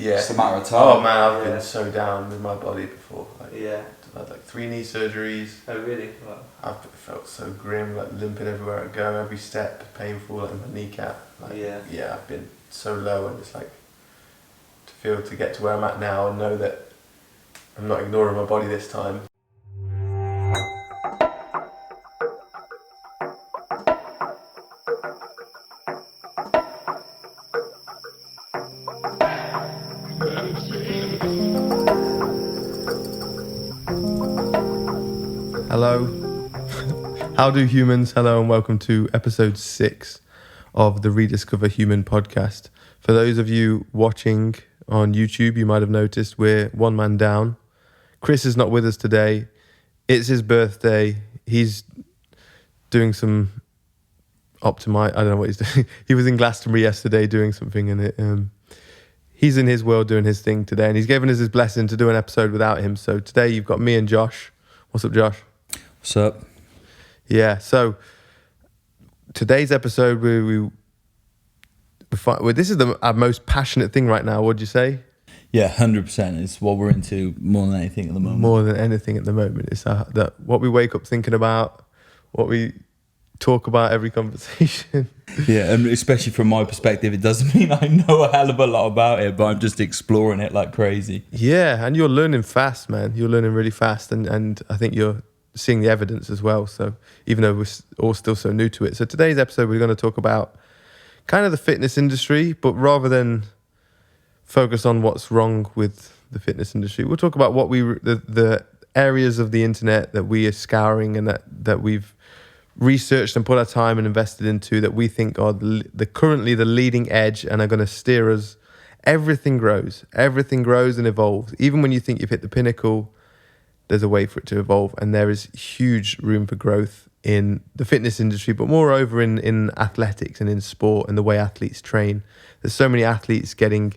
Yeah. Just a matter of time. Oh man, I've been so down with my body before. Like, Yeah. I've had like 3 knee surgeries. Oh really? Wow. I've felt so grim, like limping everywhere I go, every step painful, like my kneecap. Like, Yeah. I've been so low, and it's like to get to where I'm at now and know that I'm not ignoring my body this time. Hello. How do humans? Hello and welcome to episode 6 of the Rediscover Human Podcast. For those of you watching on YouTube, you might have noticed we're one man down. Chris is not with us today. It's his birthday. He's doing some optimized. I don't know what he's doing. He was in Glastonbury yesterday doing something, and he's in his world doing his thing today, and he's given us his blessing to do an episode without him. So today you've got me and Josh. What's up, Josh? What's up? Yeah, so today's episode, this is our most passionate thing right now. What'd you say? Yeah, 100%. It's what we're into more than anything at the moment. More than anything at the moment. It's that what we wake up thinking about, what we talk about every conversation. Yeah, and especially from my perspective, it doesn't mean I know a hell of a lot about it, but I'm just exploring it like crazy. Yeah, and you're learning fast, man. You're learning really fast, and I think you're seeing the evidence as well. So even though we're all still so new to it. So today's episode, we're going to talk about kind of the fitness industry, but rather than focus on what's wrong with the fitness industry, we'll talk about what the areas of the internet that we are scouring and that we've researched and put our time and invested into that we think are currently the leading edge and are going to steer us. Everything grows and evolves. Even when you think you've hit the pinnacle, there's a way for it to evolve, and there is huge room for growth in the fitness industry, but moreover in athletics and in sport and the way athletes train. There's so many athletes getting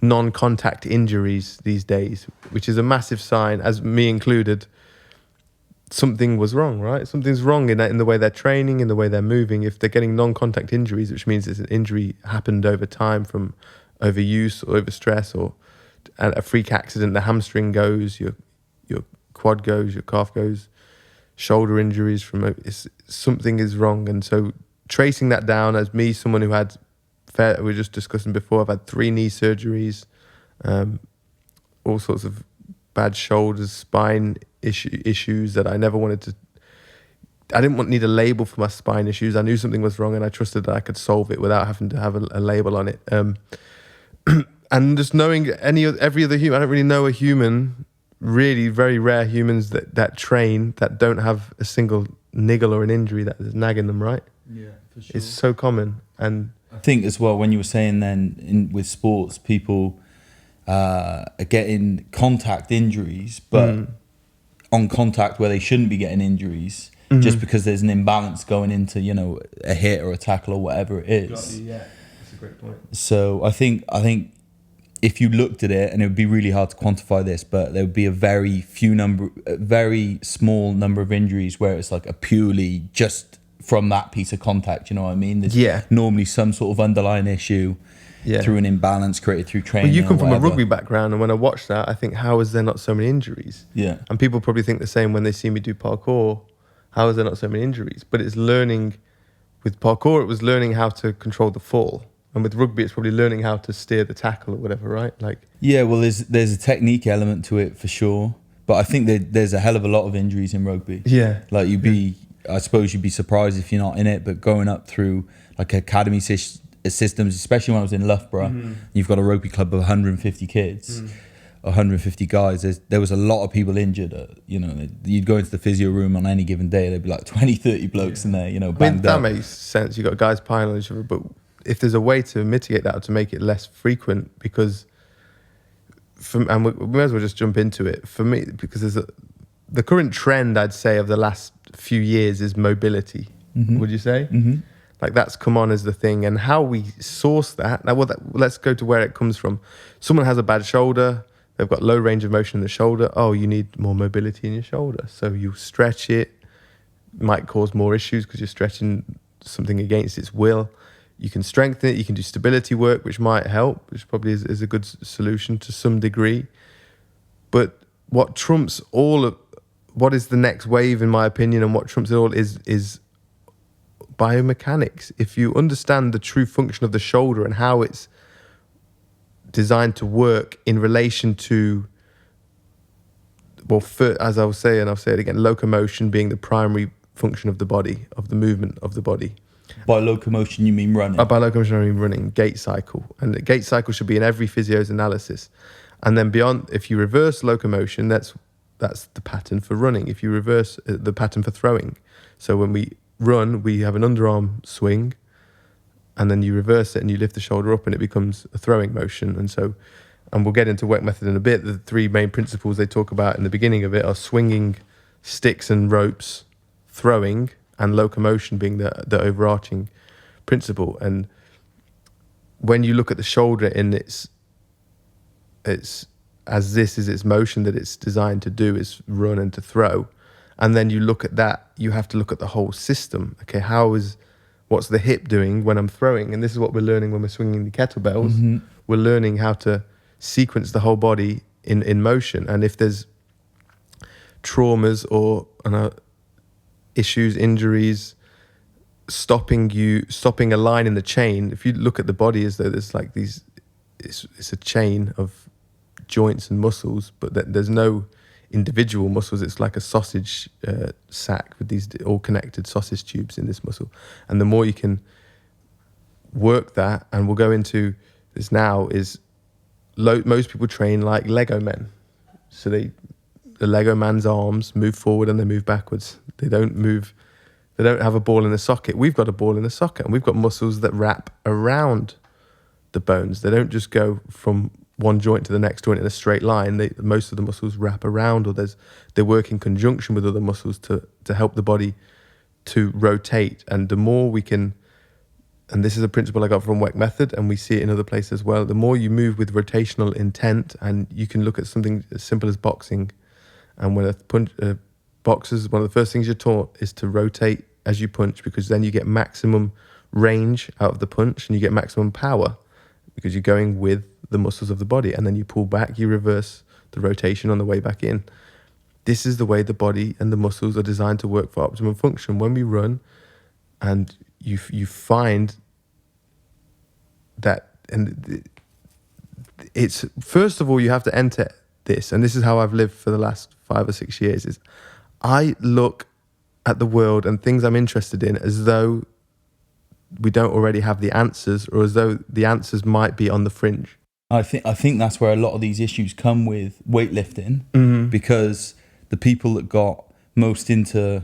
non-contact injuries these days, which is a massive sign, as me included. Something was wrong, right? Something's wrong in the way they're training, in the way they're moving. If they're getting non-contact injuries, which means it's an injury happened over time from overuse or overstress or a freak accident, the hamstring goes, your quad goes, your calf goes, shoulder injuries something is wrong. And so tracing that down, as me, someone who had, we were just discussing before, I've had 3 knee surgeries, all sorts of bad shoulders, spine issues that I never wanted to. I didn't need a label for my spine issues. I knew something was wrong, and I trusted that I could solve it without having to have a label on it. And just knowing every other human, I don't really know a human, really very rare humans that train that don't have a single niggle or an injury that is nagging them, right? Yeah, for sure. It's so common. And I think as well, when you were saying then with sports, people are getting contact injuries, but on contact where they shouldn't be getting injuries, just because there's an imbalance going into, a hit or a tackle or whatever it is. Yeah, that's a great point. So I think if you looked at it, and it would be really hard to quantify this, but there would be a very small number of injuries where it's like a purely just from that piece of contact, you know what I mean? There's normally some sort of underlying issue through an imbalance created through training. Well, you come from a rugby background, and when I watch that, I think, how is there not so many injuries? Yeah. And people probably think the same when they see me do parkour. How is there not so many injuries? But it's learning. With parkour, it was learning how to control the fall. And with rugby, it's probably learning how to steer the tackle or whatever, right? Yeah, well, there's a technique element to it for sure. But I think there's a hell of a lot of injuries in rugby. Yeah. Like I suppose you'd be surprised if you're not in it, but going up through like academy systems, especially when I was in Loughborough, you've got a rugby club of 150 kids, 150 guys. There was a lot of people injured. You'd go into the physio room on any given day, there'd be like 20, 30 blokes in there, banged that up. makes sense. You've got guys piling on each other, but if there's a way to mitigate that or to make it less frequent, because and we may as well just jump into it for me, because the current trend, I'd say, of the last few years is mobility. Would you say? Like that's come on as the thing, and how we source that. Now, let's go to where it comes from. Someone has a bad shoulder, they've got low range of motion in the shoulder. Oh, you need more mobility in your shoulder, so you stretch it. Might cause more issues because you're stretching something against its will. You can strengthen it. You can do stability work, which might help, which probably is a good solution to some degree. But what trumps all of, what is the next wave, in my opinion, and what trumps it all is biomechanics. If you understand the true function of the shoulder and how it's designed to work in relation to, well, as I will say, and I'll say it again, locomotion being the primary function of the body, of the movement of the body. By locomotion, you mean running? By locomotion, I mean running, gait cycle. And the gait cycle should be in every physio's analysis. And then beyond, if you reverse locomotion, that's the pattern for running. If you reverse the pattern for throwing. So when we run, we have an underarm swing, and then you reverse it and you lift the shoulder up and it becomes a throwing motion. And we'll get into Weck method in a bit. The three main principles they talk about in the beginning of it are swinging, sticks and ropes, throwing, and locomotion being the overarching principle. And when you look at the shoulder in its as this is its motion that it's designed to do, is run and to throw, and then you look at that, you have to look at the whole system. Okay, what's the hip doing when I'm throwing? And this is what we're learning when we're swinging the kettlebells. Mm-hmm. We're learning how to sequence the whole body in motion. And if there's traumas or issues, injuries, stopping a line in the chain, if you look at the body as though there's like these, it's a chain of joints and muscles, but there's no individual muscles. It's like a sausage sack with these all connected sausage tubes in this muscle. And the more you can work that, and we'll go into this now, is most people train like Lego men. So the Lego man's arms move forward and they move backwards. They don't have a ball in a socket. We've got a ball in a socket, and we've got muscles that wrap around the bones. They don't just go from one joint to the next joint in a straight line. Most of the muscles wrap around, or they work in conjunction with other muscles to help the body to rotate. And the more we can, and this is a principle I got from Weck method, and we see it in other places as well, the more you move with rotational intent, and you can look at something as simple as boxing. And when boxers, one of the first things you're taught is to rotate as you punch, because then you get maximum range out of the punch and you get maximum power, because you're going with the muscles of the body. And then you pull back, you reverse the rotation on the way back in. This is the way the body and the muscles are designed to work for optimum function. When we run, and you find that, and it's, first of all, you have to enter this, and this is how I've lived for the last 5 or 6 years, is I look at the world and things I'm interested in as though we don't already have the answers, or as though the answers might be on the fringe. I think that's where a lot of these issues come with weightlifting, mm-hmm. because the people that got most into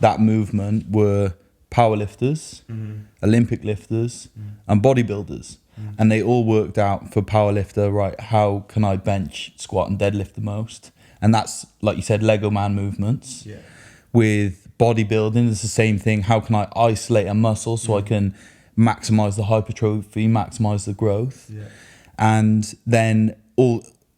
that movement were powerlifters, mm-hmm. Olympic lifters, mm-hmm. and bodybuilders. Mm-hmm. And they all worked out for powerlifter, right, how can I bench, squat and deadlift the most? And that's, like you said, Lego man movements. Yeah. With bodybuilding, it's the same thing. How can I isolate a muscle so I can maximize the hypertrophy, maximize the growth? Yeah. And then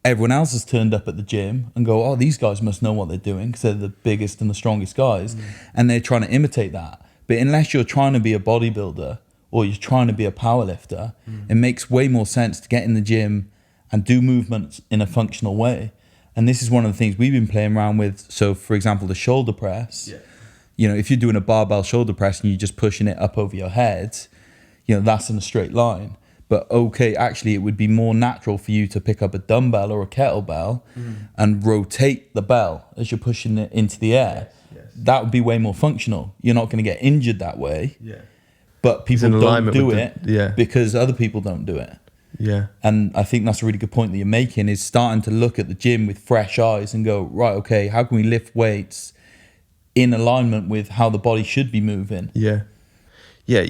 everyone else has turned up at the gym and go, oh, these guys must know what they're doing because they're the biggest and the strongest guys. And they're trying to imitate that. But unless you're trying to be a bodybuilder or you're trying to be a powerlifter, it makes way more sense to get in the gym and do movements in a functional way. And this is one of the things we've been playing around with. So, for example, the shoulder press, you know, if you're doing a barbell shoulder press and you're just pushing it up over your head, you know, that's in a straight line. But okay, actually, it would be more natural for you to pick up a dumbbell or a kettlebell and rotate the bell as you're pushing it into the air. Yes. That would be way more functional. You're not going to get injured that way. Yeah. But people don't do it because other people don't do it. Yeah. And I think that's a really good point that you're making, is starting to look at the gym with fresh eyes and go, right, okay, how can we lift weights in alignment with how the body should be moving? Yeah. Yeah.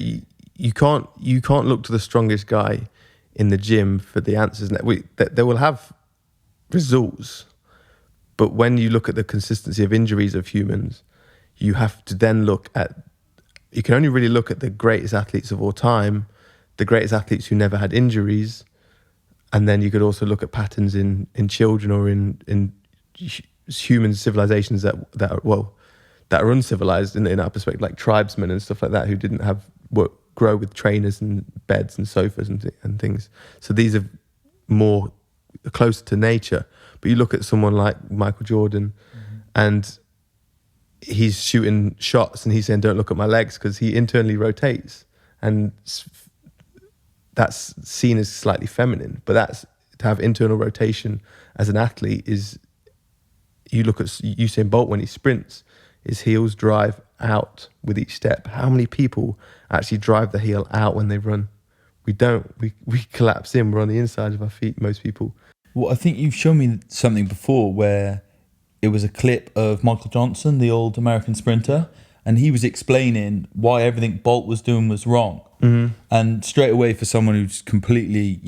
You can't look to the strongest guy in the gym for the answers. They will have results, but when you look at the consistency of injuries of humans, you have to then look at, you can only really look at the greatest athletes of all time, the greatest athletes who never had injuries, and then you could also look at patterns in children or in human civilizations that are uncivilized in our perspective, like tribesmen and stuff like that, who didn't have grow with trainers and beds and sofas and things. So these are more closer to nature. But you look at someone like Michael Jordan, and he's shooting shots and he's saying, don't look at my legs, because he internally rotates. And that's seen as slightly feminine. But that's to have internal rotation as an athlete is, you look at Usain Bolt when he sprints, his heels drive out with each step. How many people actually drive the heel out when they run? We don't. We collapse in. We're on the inside of our feet, most people. Well, I think you've shown me something before where it was a clip of Michael Johnson, the old American sprinter, and he was explaining why everything Bolt was doing was wrong. Mm-hmm. And straight away, for someone who's completely,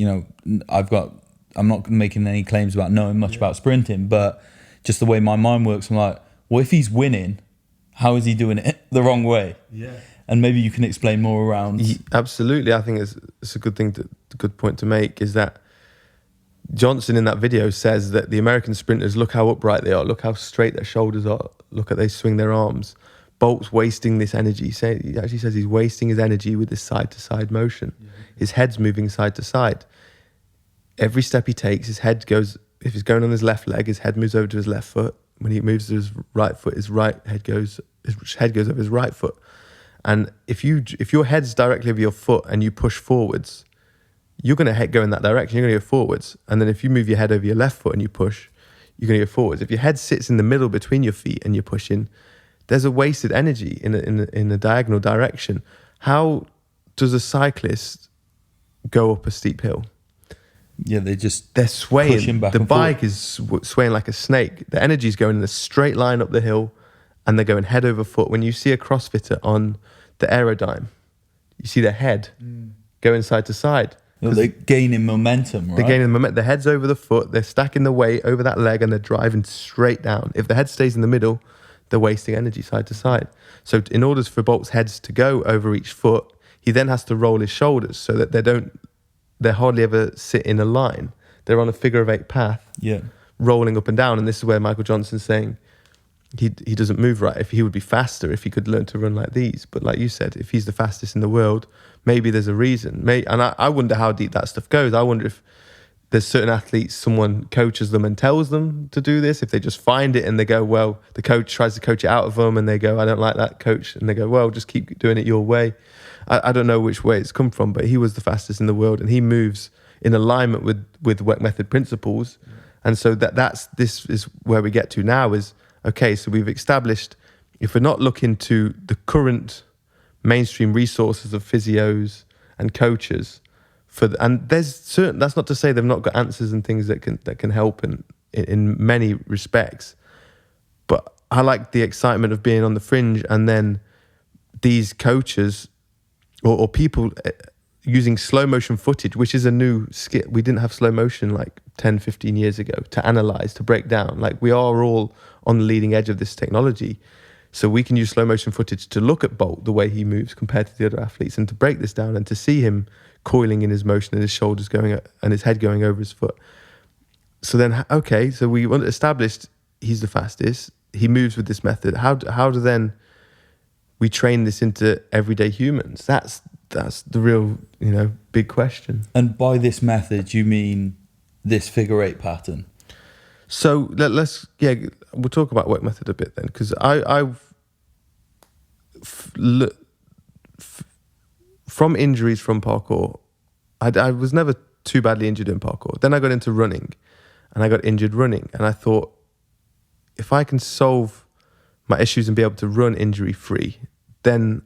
I'm not making any claims about knowing much about sprinting, but just the way my mind works, I'm like, well, if he's winning, how is he doing it the wrong way? Yeah. And maybe you can explain more around. Absolutely. I think it's a good point to make, is that Johnson in that video says that the American sprinters, look how upright they are, look how straight their shoulders are, look at they swing their arms. Bolt's wasting this energy. He actually says he's wasting his energy with this side-to-side motion. Yeah. His head's moving side to side. Every step he takes, his head goes, if he's going on his left leg, his head moves over to his left foot. When he moves to his right foot, his head goes over his right foot. And if your head's directly over your foot and you push forwards, you're going to go in that direction. You're going to go forwards. And then if you move your head over your left foot and you push, you're going to go forwards. If your head sits in the middle between your feet and you're pushing, there's a wasted energy in a diagonal direction. How does a cyclist go up a steep hill? Yeah, they're swaying. Pushing back the and bike forth. Is swaying like a snake. The energy's going in a straight line up the hill, and they're going head over foot. When you see a CrossFitter on the Aerodyne, you see their head going side to side. They're gaining momentum, right? They're gaining momentum. The head's over the foot. They're stacking the weight over that leg, and they're driving straight down. If the head stays in the middle, they're wasting energy side to side. So in order for Bolt's heads to go over each foot, he then has to roll his shoulders so that they hardly ever sit in a line. They're on a figure of eight path, rolling up and down. And this is where Michael Johnson's saying he doesn't move right. If he would be faster, if he could learn to run like these. But like you said, if he's the fastest in the world, maybe there's a reason. And I wonder how deep that stuff goes. I wonder if there's certain athletes, someone coaches them and tells them to do this. If they just find it and they go, well, the coach tries to coach it out of them and they go, I don't like that coach. And they go, well, just keep doing it your way. I don't know which way it's come from, but he was the fastest in the world and he moves in alignment with Weck method principles. And so this is where we get to now is, okay, so we've established, if we're not looking to the current mainstream resources of physios and coaches, and that's not to say they've not got answers and things that can help in many respects, but I like the excitement of being on the fringe and then these coaches or people using slow motion footage, which is a new skill. We didn't have slow motion like 10, 15 years ago to analyze, to break down. Like we are all on the leading edge of this technology. So we can use slow motion footage to look at Bolt, the way he moves compared to the other athletes, and to break this down and to see him coiling in his motion and his shoulders going and his head going over his foot. So then, okay, so we established he's the fastest. He moves with this method. How do then we train this into everyday humans? That's the real, big question. And by this method, you mean this figure eight pattern? So we'll talk about Weck method a bit then, because from injuries from parkour, I was never too badly injured in parkour. Then I got into running, and I got injured running, and I thought, if I can solve my issues and be able to run injury free, then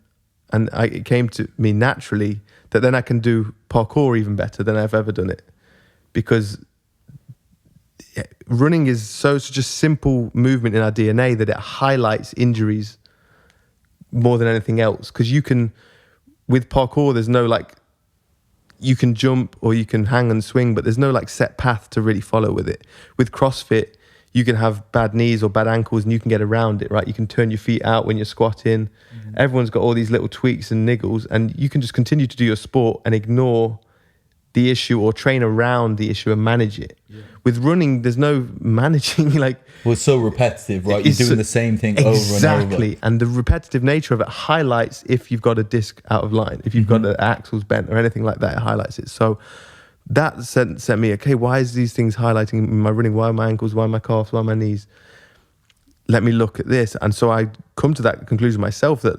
it came to me naturally that then I can do parkour even better than I've ever done it, because running is such a simple movement in our DNA that it highlights injuries more than anything else. Because with parkour, there's no you can jump or you can hang and swing, but there's no set path to really follow with it. With CrossFit, you can have bad knees or bad ankles and you can get around it, right? You can turn your feet out when you're squatting. Everyone's got all these little tweaks and niggles, and you can just continue to do your sport and ignore the issue or train around the issue and manage it. With running, there's no managing. Like, well, it's so repetitive, right? You're doing the same thing over and over. Exactly. And the repetitive nature of it highlights if you've got a disc out of line, if you've got the axles bent or anything like that, it highlights it. So that sent me, okay, why is these things highlighting in my running? Why are my ankles? Why are my calves? Why are my knees? Let me look at this. And so I come to that conclusion myself that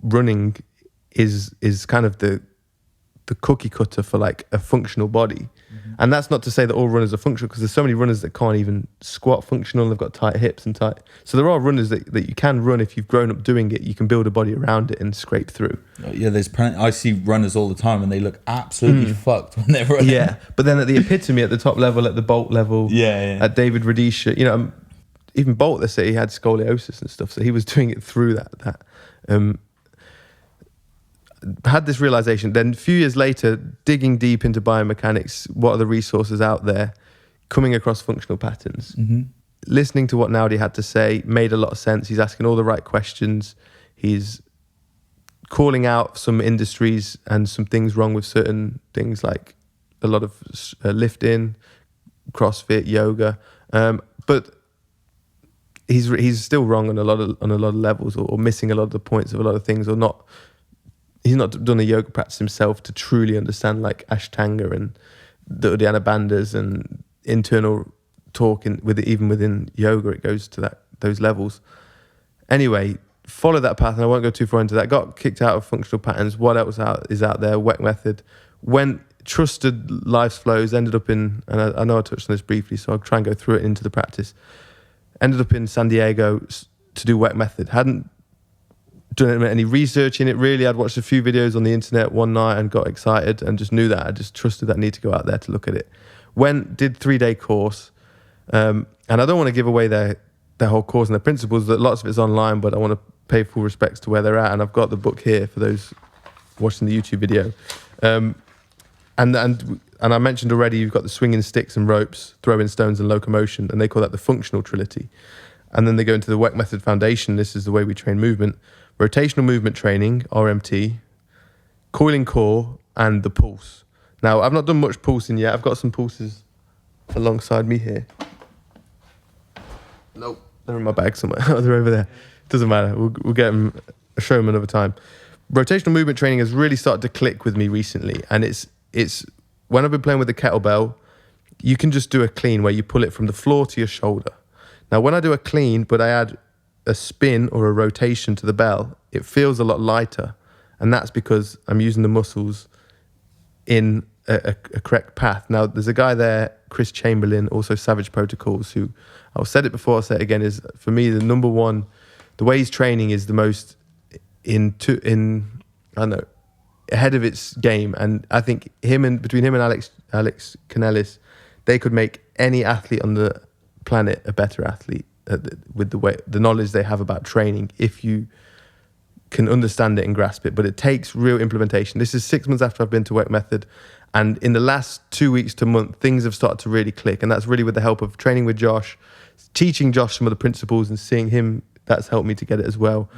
running is kind of the cookie cutter for like a functional body. And that's not to say that all runners are functional, because there's so many runners that can't even squat functional. They've got tight hips and tight. So there are runners that you can run if you've grown up doing it. You can build a body around it and scrape through. Yeah, I see runners all the time and they look absolutely fucked when they're running. Yeah, but then at the epitome, at the top level, at the Bolt level, at David Rediscover, you know, even Bolt, they say he had scoliosis and stuff. So he was doing it through that. Had this realization, then a few years later, digging deep into biomechanics, what are the resources out there, coming across functional patterns, listening to what Naudi had to say, made a lot of sense. He's asking all the right questions. He's calling out some industries and some things wrong with certain things, like a lot of lifting, CrossFit, yoga, but he's still wrong on a lot of levels, or missing a lot of the points of a lot of things, or not. He's not done a yoga practice himself to truly understand like Ashtanga and the Uddiyana Bandhas and internal talk even within yoga. It goes to those levels. Anyway, follow that path, and I won't go too far into that. Got kicked out of functional patterns. What else is out there? Weck method. Went, trusted life's flows, ended up in, and I know I touched on this briefly, so I'll try and go through it into the practice. Ended up in San Diego to do Weck method. Hadn't done any research in it really. I'd watched a few videos on the internet one night and got excited and just knew that. I just trusted that I need to go out there to look at it. Went, did 3-day course. And I don't want to give away their whole course and their principles. That lots of it's online, but I want to pay full respects to where they're at. And I've got the book here for those watching the YouTube video. And I mentioned already, you've got the swinging sticks and ropes, throwing stones and locomotion, and they call that the functional trinity. And then they go into the Weck method foundation. This is the way we train movement. Rotational movement training, RMT, coiling core, and the pulse. Now, I've not done much pulsing yet. I've got some pulses alongside me here. Nope, they're in my bag somewhere. Oh, they're over there. Doesn't matter. We'll get them. I'll show them another time. Rotational movement training has really started to click with me recently, and it's when I've been playing with the kettlebell, you can just do a clean where you pull it from the floor to your shoulder. Now, when I do a clean, but I add a spin or a rotation to the bell, it feels a lot lighter, and that's because I'm using the muscles in a correct path. Now, there's a guy there, Chris Chamberlain, also Savage Protocols, who, I've said it before, I'll say it again, is for me the number one. The way he's training is the most I don't know, ahead of its game, and I think between him and Alex Canellis, they could make any athlete on the planet a better athlete with the knowledge they have about training, if you can understand it and grasp it. But it takes real implementation. This is 6 months after I've been to Weck method, and in the last 2 weeks to a month, things have started to really click, and that's really with the help of training with Josh, teaching Josh some of the principles and seeing him. That's helped me to get it as well,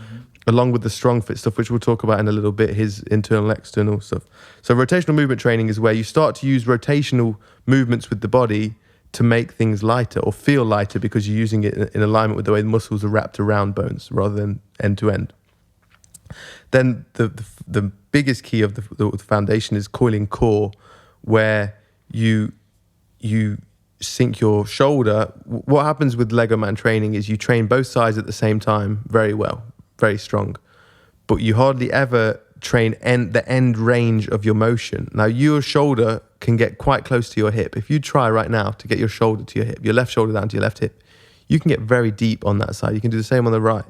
along with the strong fit stuff, which we'll talk about in a little bit, his internal, external stuff. So rotational movement training is where you start to use rotational movements with the body to make things lighter or feel lighter, because you're using it in alignment with the way the muscles are wrapped around bones rather than end to end. Then the biggest key of the foundation is coiling core, where you sink your shoulder. What happens with Lego Man training is you train both sides at the same time very well, very strong, but you hardly ever train the end range of your motion. Now, your shoulder can get quite close to your hip. If you try right now to get your shoulder to your hip, your left shoulder down to your left hip, you can get very deep on that side. You can do the same on the right.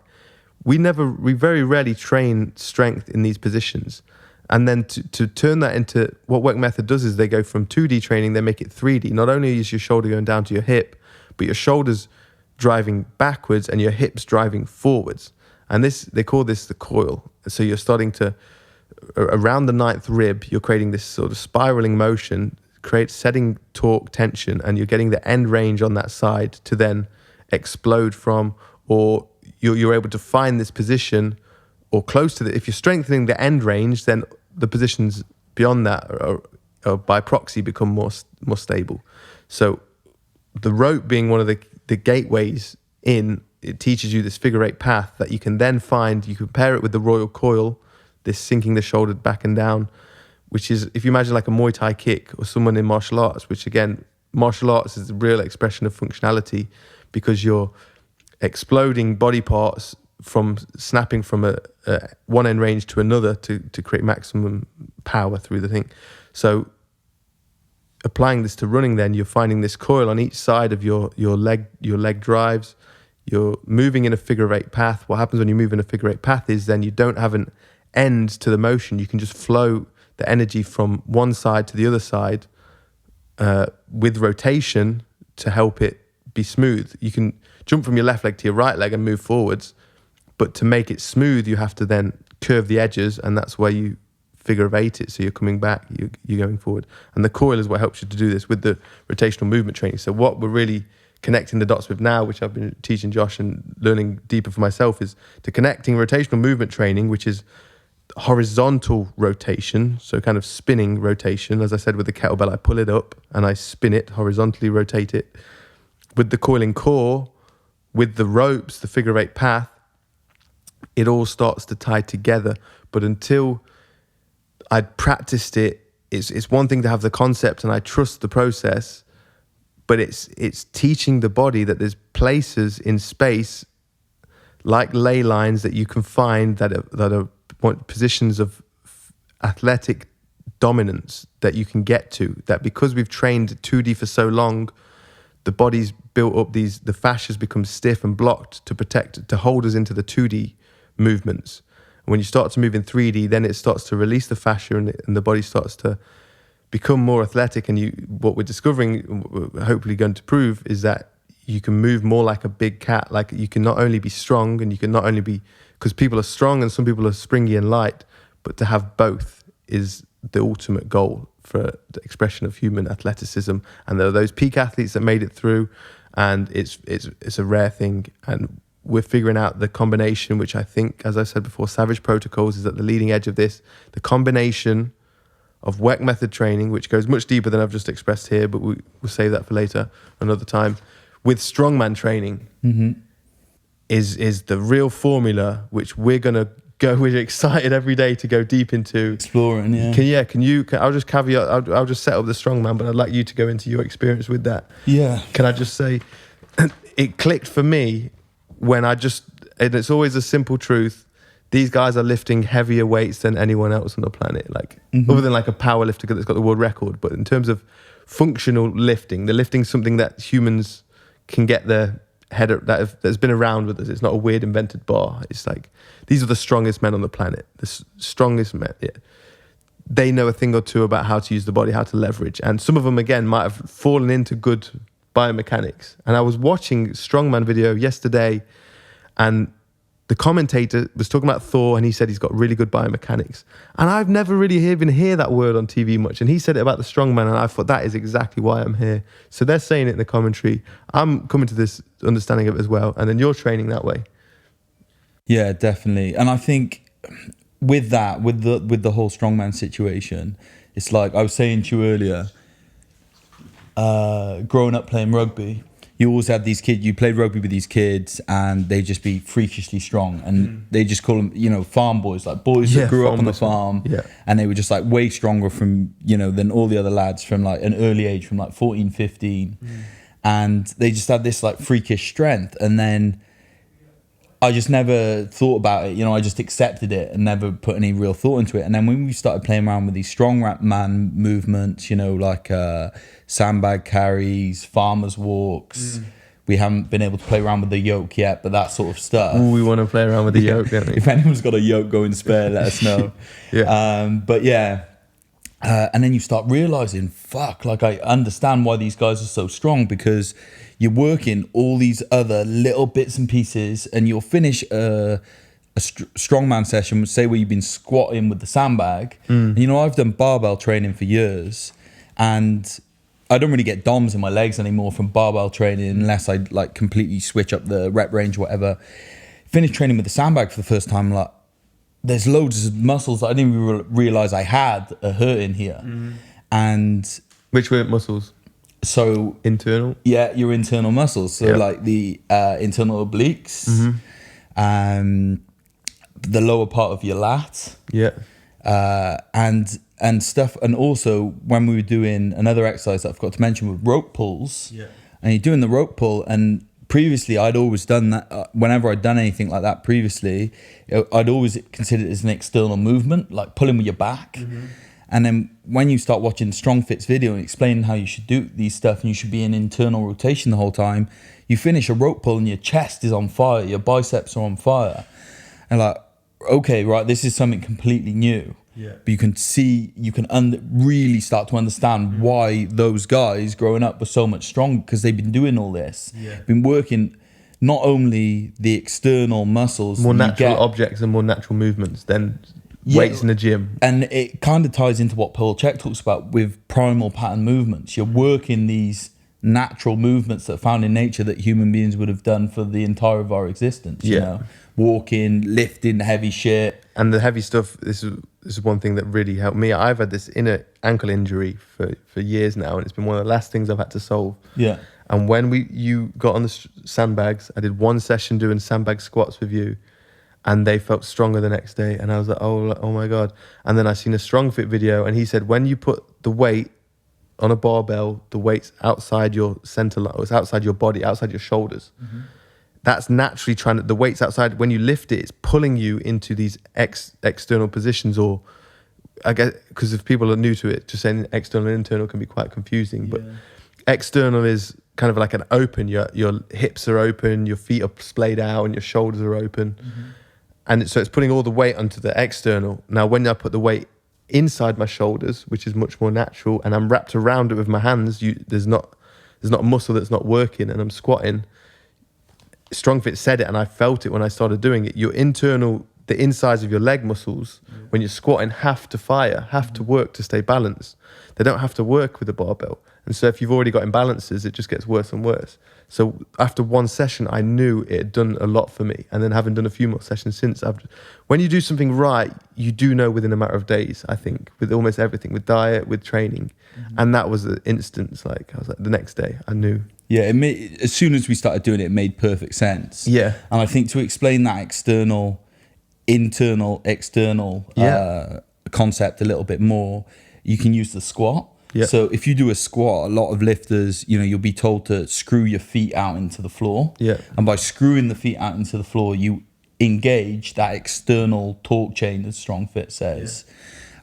We very rarely train strength in these positions. And then to turn that into, what Weck method does is they go from 2D training, they make it 3D. Not only is your shoulder going down to your hip, but your shoulder's driving backwards and your hips driving forwards. And they call this the coil. So you're starting to, around the 9th rib, you're creating this sort of spiraling motion, setting torque, tension, and you're getting the end range on that side to then explode from, or you're able to find this position or close to it. If you're strengthening the end range, then the positions beyond that by proxy become more stable. So the rope being one of the gateways in, it teaches you this figure eight path that you can then find. You compare it with the royal coil, this sinking the shoulder back and down, which is, if you imagine like a Muay Thai kick or someone in martial arts, which again, martial arts is the real expression of functionality, because you're exploding body parts from snapping from a one end range to another to create maximum power through the thing. So applying this to running, then you're finding this coil on each side of your leg drives. You're moving in a figure eight path. What happens when you move in a figure eight path is then you don't have an end to the motion. You can just flow the energy from one side to the other side with rotation to help it be smooth. You can jump from your left leg to your right leg and move forwards, but to make it smooth, you have to then curve the edges, and that's where you figure of eight it. So you're coming back, you're going forward. And the coil is what helps you to do this with the rotational movement training. So what we're really connecting the dots with now, which I've been teaching Josh and learning deeper for myself, is to connecting rotational movement training, which is horizontal rotation, so kind of spinning rotation. As I said, with the kettlebell, I pull it up and I spin it, horizontally rotate it. With the coiling core, with the ropes, the figure eight path, it all starts to tie together. But until I'd practiced it, it's one thing to have the concept and I trust the process, but it's teaching the body that there's places in space like ley lines that you can find that are positions of athletic dominance that you can get to, that because we've trained 2D for so long, the body's built up the fascias become stiff and blocked to hold us into the 2D movements. And when you start to move in 3D, then it starts to release the fascia and the body starts to become more athletic. And what we're discovering, hopefully going to prove, is that you can move more like a big cat. Like you can not only be strong and you can not only be, because people are strong and some people are springy and light, but to have both is the ultimate goal for the expression of human athleticism. And there are those peak athletes that made it through, and it's a rare thing. And we're figuring out the combination, which I think, as I said before, Savage Protocols is at the leading edge of this. The combination of Weck method training, which goes much deeper than I've just expressed here, but we'll save that for later, another time, with strongman training, is the real formula, which we're going to go, we're excited every day to go deep into. Exploring, yeah. I'll just caveat, I'll just set up the strongman, but I'd like you to go into your experience with that. Yeah. Can I just say, it clicked for me when and it's always a simple truth, these guys are lifting heavier weights than anyone else on the planet, like other than like a power lifter that's got the world record. But in terms of functional lifting, they're lifting something that humans can get their head that's been around with us. It's not a weird invented bar. It's like, these are the strongest men on the planet, the strongest men. Yeah. They know a thing or two about how to use the body, how to leverage. And some of them, again, might have fallen into good biomechanics. And I was watching strongman video yesterday, and the commentator was talking about Thor, and he said he's got really good biomechanics. And I've never really even heard that word on TV much. And he said it about the strongman, and I thought that is exactly why I'm here. So they're saying it in the commentary. I'm coming to this understanding of it as well. And then you're training that way. Yeah, definitely. And I think with that, with the whole strongman situation, it's like I was saying to you earlier, growing up playing rugby, you always had these kids, you played rugby with these kids and they just be freakishly strong, and they just call them, farm boys, like boys that grew up on the farm, and they were just like way stronger from, than all the other lads from like an early age, from like 14, 15. And they just had this like freakish strength. And then I just never thought about it, I just accepted it and never put any real thought into it. And then when we started playing around with these strong man movements, like sandbag carries, farmers walks, we haven't been able to play around with the yoke yet, but that sort of stuff. Ooh, we want to play around with the yoke, don't we? If anyone's got a yoke going spare, let us know. And then you start realizing, fuck, like I understand why these guys are so strong, because you're working all these other little bits and pieces, and you'll finish a strongman session, say where you've been squatting with the sandbag. And, I've done barbell training for years, and I don't really get DOMs in my legs anymore from barbell training unless I like completely switch up the rep range or whatever. Finish training with the sandbag for the first time, like there's loads of muscles that I didn't even realize I had are hurting here. And Which were muscles? so, Internal? yeah, your internal muscles. So, Yep. like the internal obliques, the lower part of your lat, Yeah. and stuff. And also, when we were doing another exercise that I forgot to mention with rope pulls, and you're doing the rope pull, and previously I'd always done that. Whenever I'd done anything like that previously, I'd always considered it as an external movement, like pulling with your back. And then when you start watching StrongFit's video and explaining how you should do these stuff and you should be in internal rotation the whole time, you finish a rope pull and your chest is on fire, your biceps are on fire. And like, okay, right, this is something completely new. Yeah. But you can see, you can really start to understand why those guys growing up were so much stronger, because they've been doing all this. Been working not only the external muscles, More that you natural get, objects and more natural movements than weights in the gym. and it kind of ties into what Paul Chek talks about with primal pattern movements. You're working these natural movements that are found in nature that human beings would have done for the entire of our existence. You know, walking, lifting heavy shit. And the heavy stuff, this is one thing that really helped me. I've had this inner ankle injury for years now, and it's been one of the last things I've had to solve. Yeah. And when you got on the sandbags, I did one session doing sandbag squats with you, and they felt stronger the next day. And I was like, oh my God. And then I seen a StrongFit video, and he said, when you put the weight on a barbell, the weight's outside your center line, it's outside your body, outside your shoulders. That's naturally the weight's outside. When you lift it, it's pulling you into these external positions, or I guess, because if people are new to it, just saying external and internal can be quite confusing. But external is kind of like an open, your hips are open, your feet are splayed out, and your shoulders are open. And so it's putting all the weight onto the external. Now, when I put the weight inside my shoulders, which is much more natural, and I'm wrapped around it with my hands, there's not a muscle that's not working, and I'm squatting. StrongFit said it, and I felt it when I started doing it. Your internal, the insides of your leg muscles, when you're squatting, have to fire, have to work to stay balanced. They don't have to work with the barbell. And so if you've already got imbalances, it just gets worse and worse. So after one session, I knew it had done a lot for me. And then having done a few more sessions since, when you do something right, you do know within a matter of days, I think, with almost everything, with diet, with training. And that was the instance, I was like, the next day, I knew. Yeah, as soon as we started doing it, it made perfect sense. Yeah. And I think to explain that internal, external concept a little bit more, you can use the squat. Yeah. So if you do a squat, a lot of lifters, you'll be told to screw your feet out into the floor. Yeah. And by screwing the feet out into the floor, you engage that external torque chain, as StrongFit says.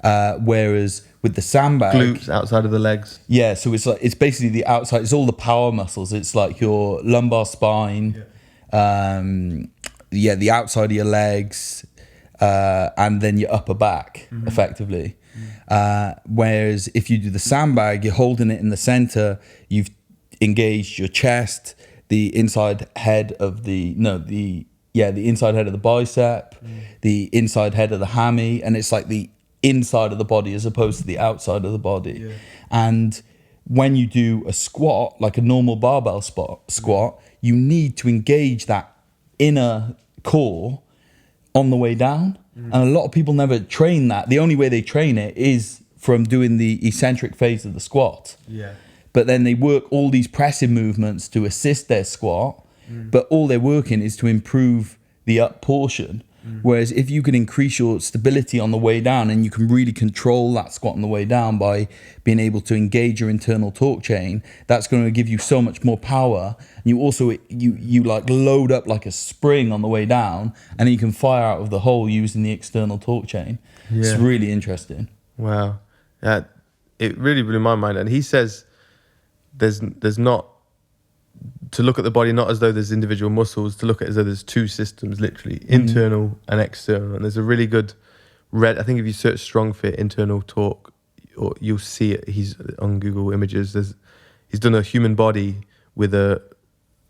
Whereas with the sandbag, Glutes outside of the legs. yeah, so it's basically the outside. It's all the power muscles. It's like your lumbar spine, the outside of your legs, and then your upper back, effectively. Whereas if you do the sandbag, you're holding it in the center. You've engaged your chest, the inside head of the inside head of the bicep, the inside head of the hammy, and it's like the inside of the body as opposed to the outside of the body. And when you do a squat, like a normal barbell squat, you need to engage that inner core on the way down. And a lot of people never train that. The only way they train it is from doing the eccentric phase of the squat. But then they work all these pressing movements to assist their squat, but all they're working is to improve the up portion. Whereas if you can increase your stability on the way down, and you can really control that squat on the way down by being able to engage your internal torque chain, that's going to give you so much more power. And you also, you like load up like a spring on the way down, and then you can fire out of the hole using the external torque chain. It's really interesting. Wow. It really blew my mind. And he says there's not, to look at the body not as though there's individual muscles, to look at it as though there's two systems, literally, internal and external. And there's a really good I think if you search StrongFit internal torque, or you'll see it. He's on Google Images. He's done a human body with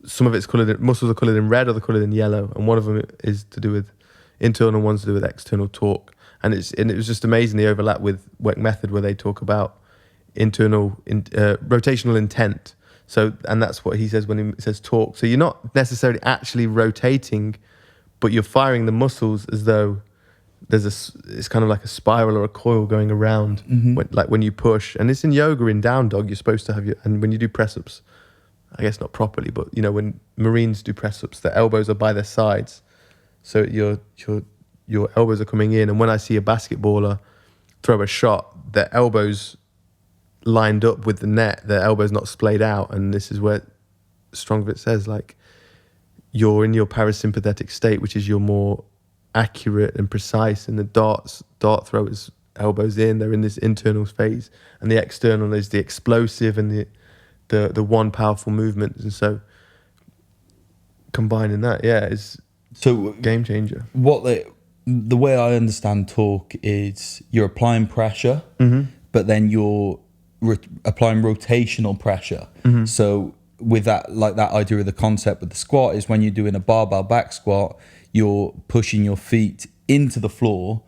some of it's coloured, muscles are coloured in red, or they're coloured in yellow, and one of them is to do with internal, one's to do with external torque. And it was just amazing the overlap with Weck method, where they talk about rotational intent. So, and that's what he says when he says torque. So you're not necessarily actually rotating, but you're firing the muscles as though it's kind of like a spiral or a coil going around when you push. And it's in yoga, in down dog, you're supposed to have and when you do press ups, I guess not properly, but when Marines do press ups, their elbows are by their sides, so your elbows are coming in. And when I see a basketballer throw a shot, their elbows lined up with the net, their elbows not splayed out. And this is where Strongman says, like, you're in your parasympathetic state, which is your more accurate and precise, and the dart throwers elbows in, they're in this internal phase, and the external is the explosive and the one powerful movement. And so combining that is so game changer. What the way I understand torque is you're applying pressure, but then you're applying rotational pressure. So with that, like that idea of the concept with the squat is when you're doing a barbell back squat, you're pushing your feet into the floor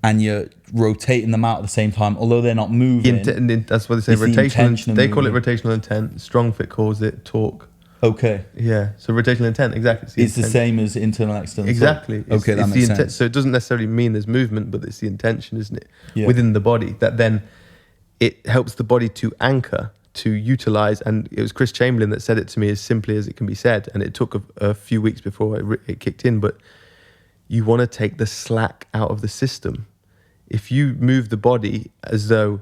and you're rotating them out at the same time, although they're not moving. That's what they say, rotational. They call it rotational intent. StrongFit calls it torque. Okay. Yeah. So rotational intent, exactly. It's the same as internal external. Exactly. Okay, that makes sense. So it doesn't necessarily mean there's movement, but it's the intention, isn't it? Yeah. Within the body, that then it helps the body to anchor, to utilize. And it was Chris Chamberlain that said it to me as simply as it can be said. And it took a few weeks before it kicked in, but you want to take the slack out of the system. If you move the body as though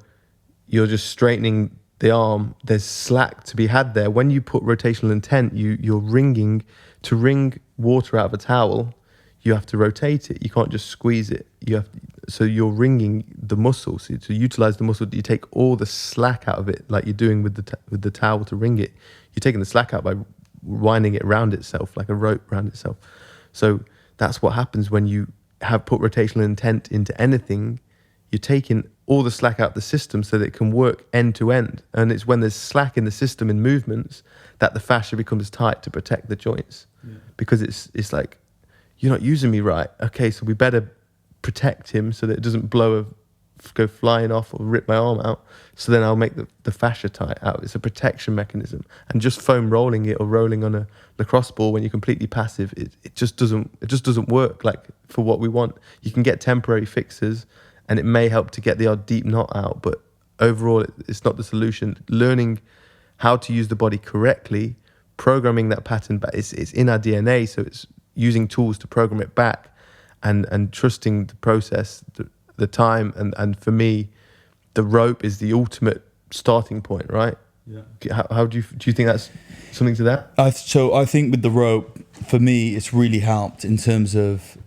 you're just straightening the arm, there's slack to be had there. When you put rotational intent, you're ringing. To wring water out of a towel, you have to rotate it. You can't just squeeze it. So you're wringing the muscle. So to utilize the muscle, you take all the slack out of it, like you're doing with the towel to wring it. You're taking the slack out by winding it around itself, like a rope around itself. So that's what happens when you have put rotational intent into anything. You're taking all the slack out of the system so that it can work end to end. And it's when there's slack in the system in movements that the fascia becomes tight to protect the joints. Because it's like, you're not using me right. Okay, so we better protect him so that it doesn't go flying off or rip my arm out. So then I'll make the fascia tight out. It's a protection mechanism. And just foam rolling it or rolling on a lacrosse ball when you're completely passive, it just doesn't work like for what we want. You can get temporary fixes, and it may help to get the odd deep knot out, but overall, it's not the solution. Learning how to use the body correctly, programming that pattern back, it's in our DNA, so it's using tools to program it back and trusting the process, the time. And for me, the rope is the ultimate starting point, right? Yeah. How do you think that's something to that? So I think with the rope, for me, it's really helped in terms of,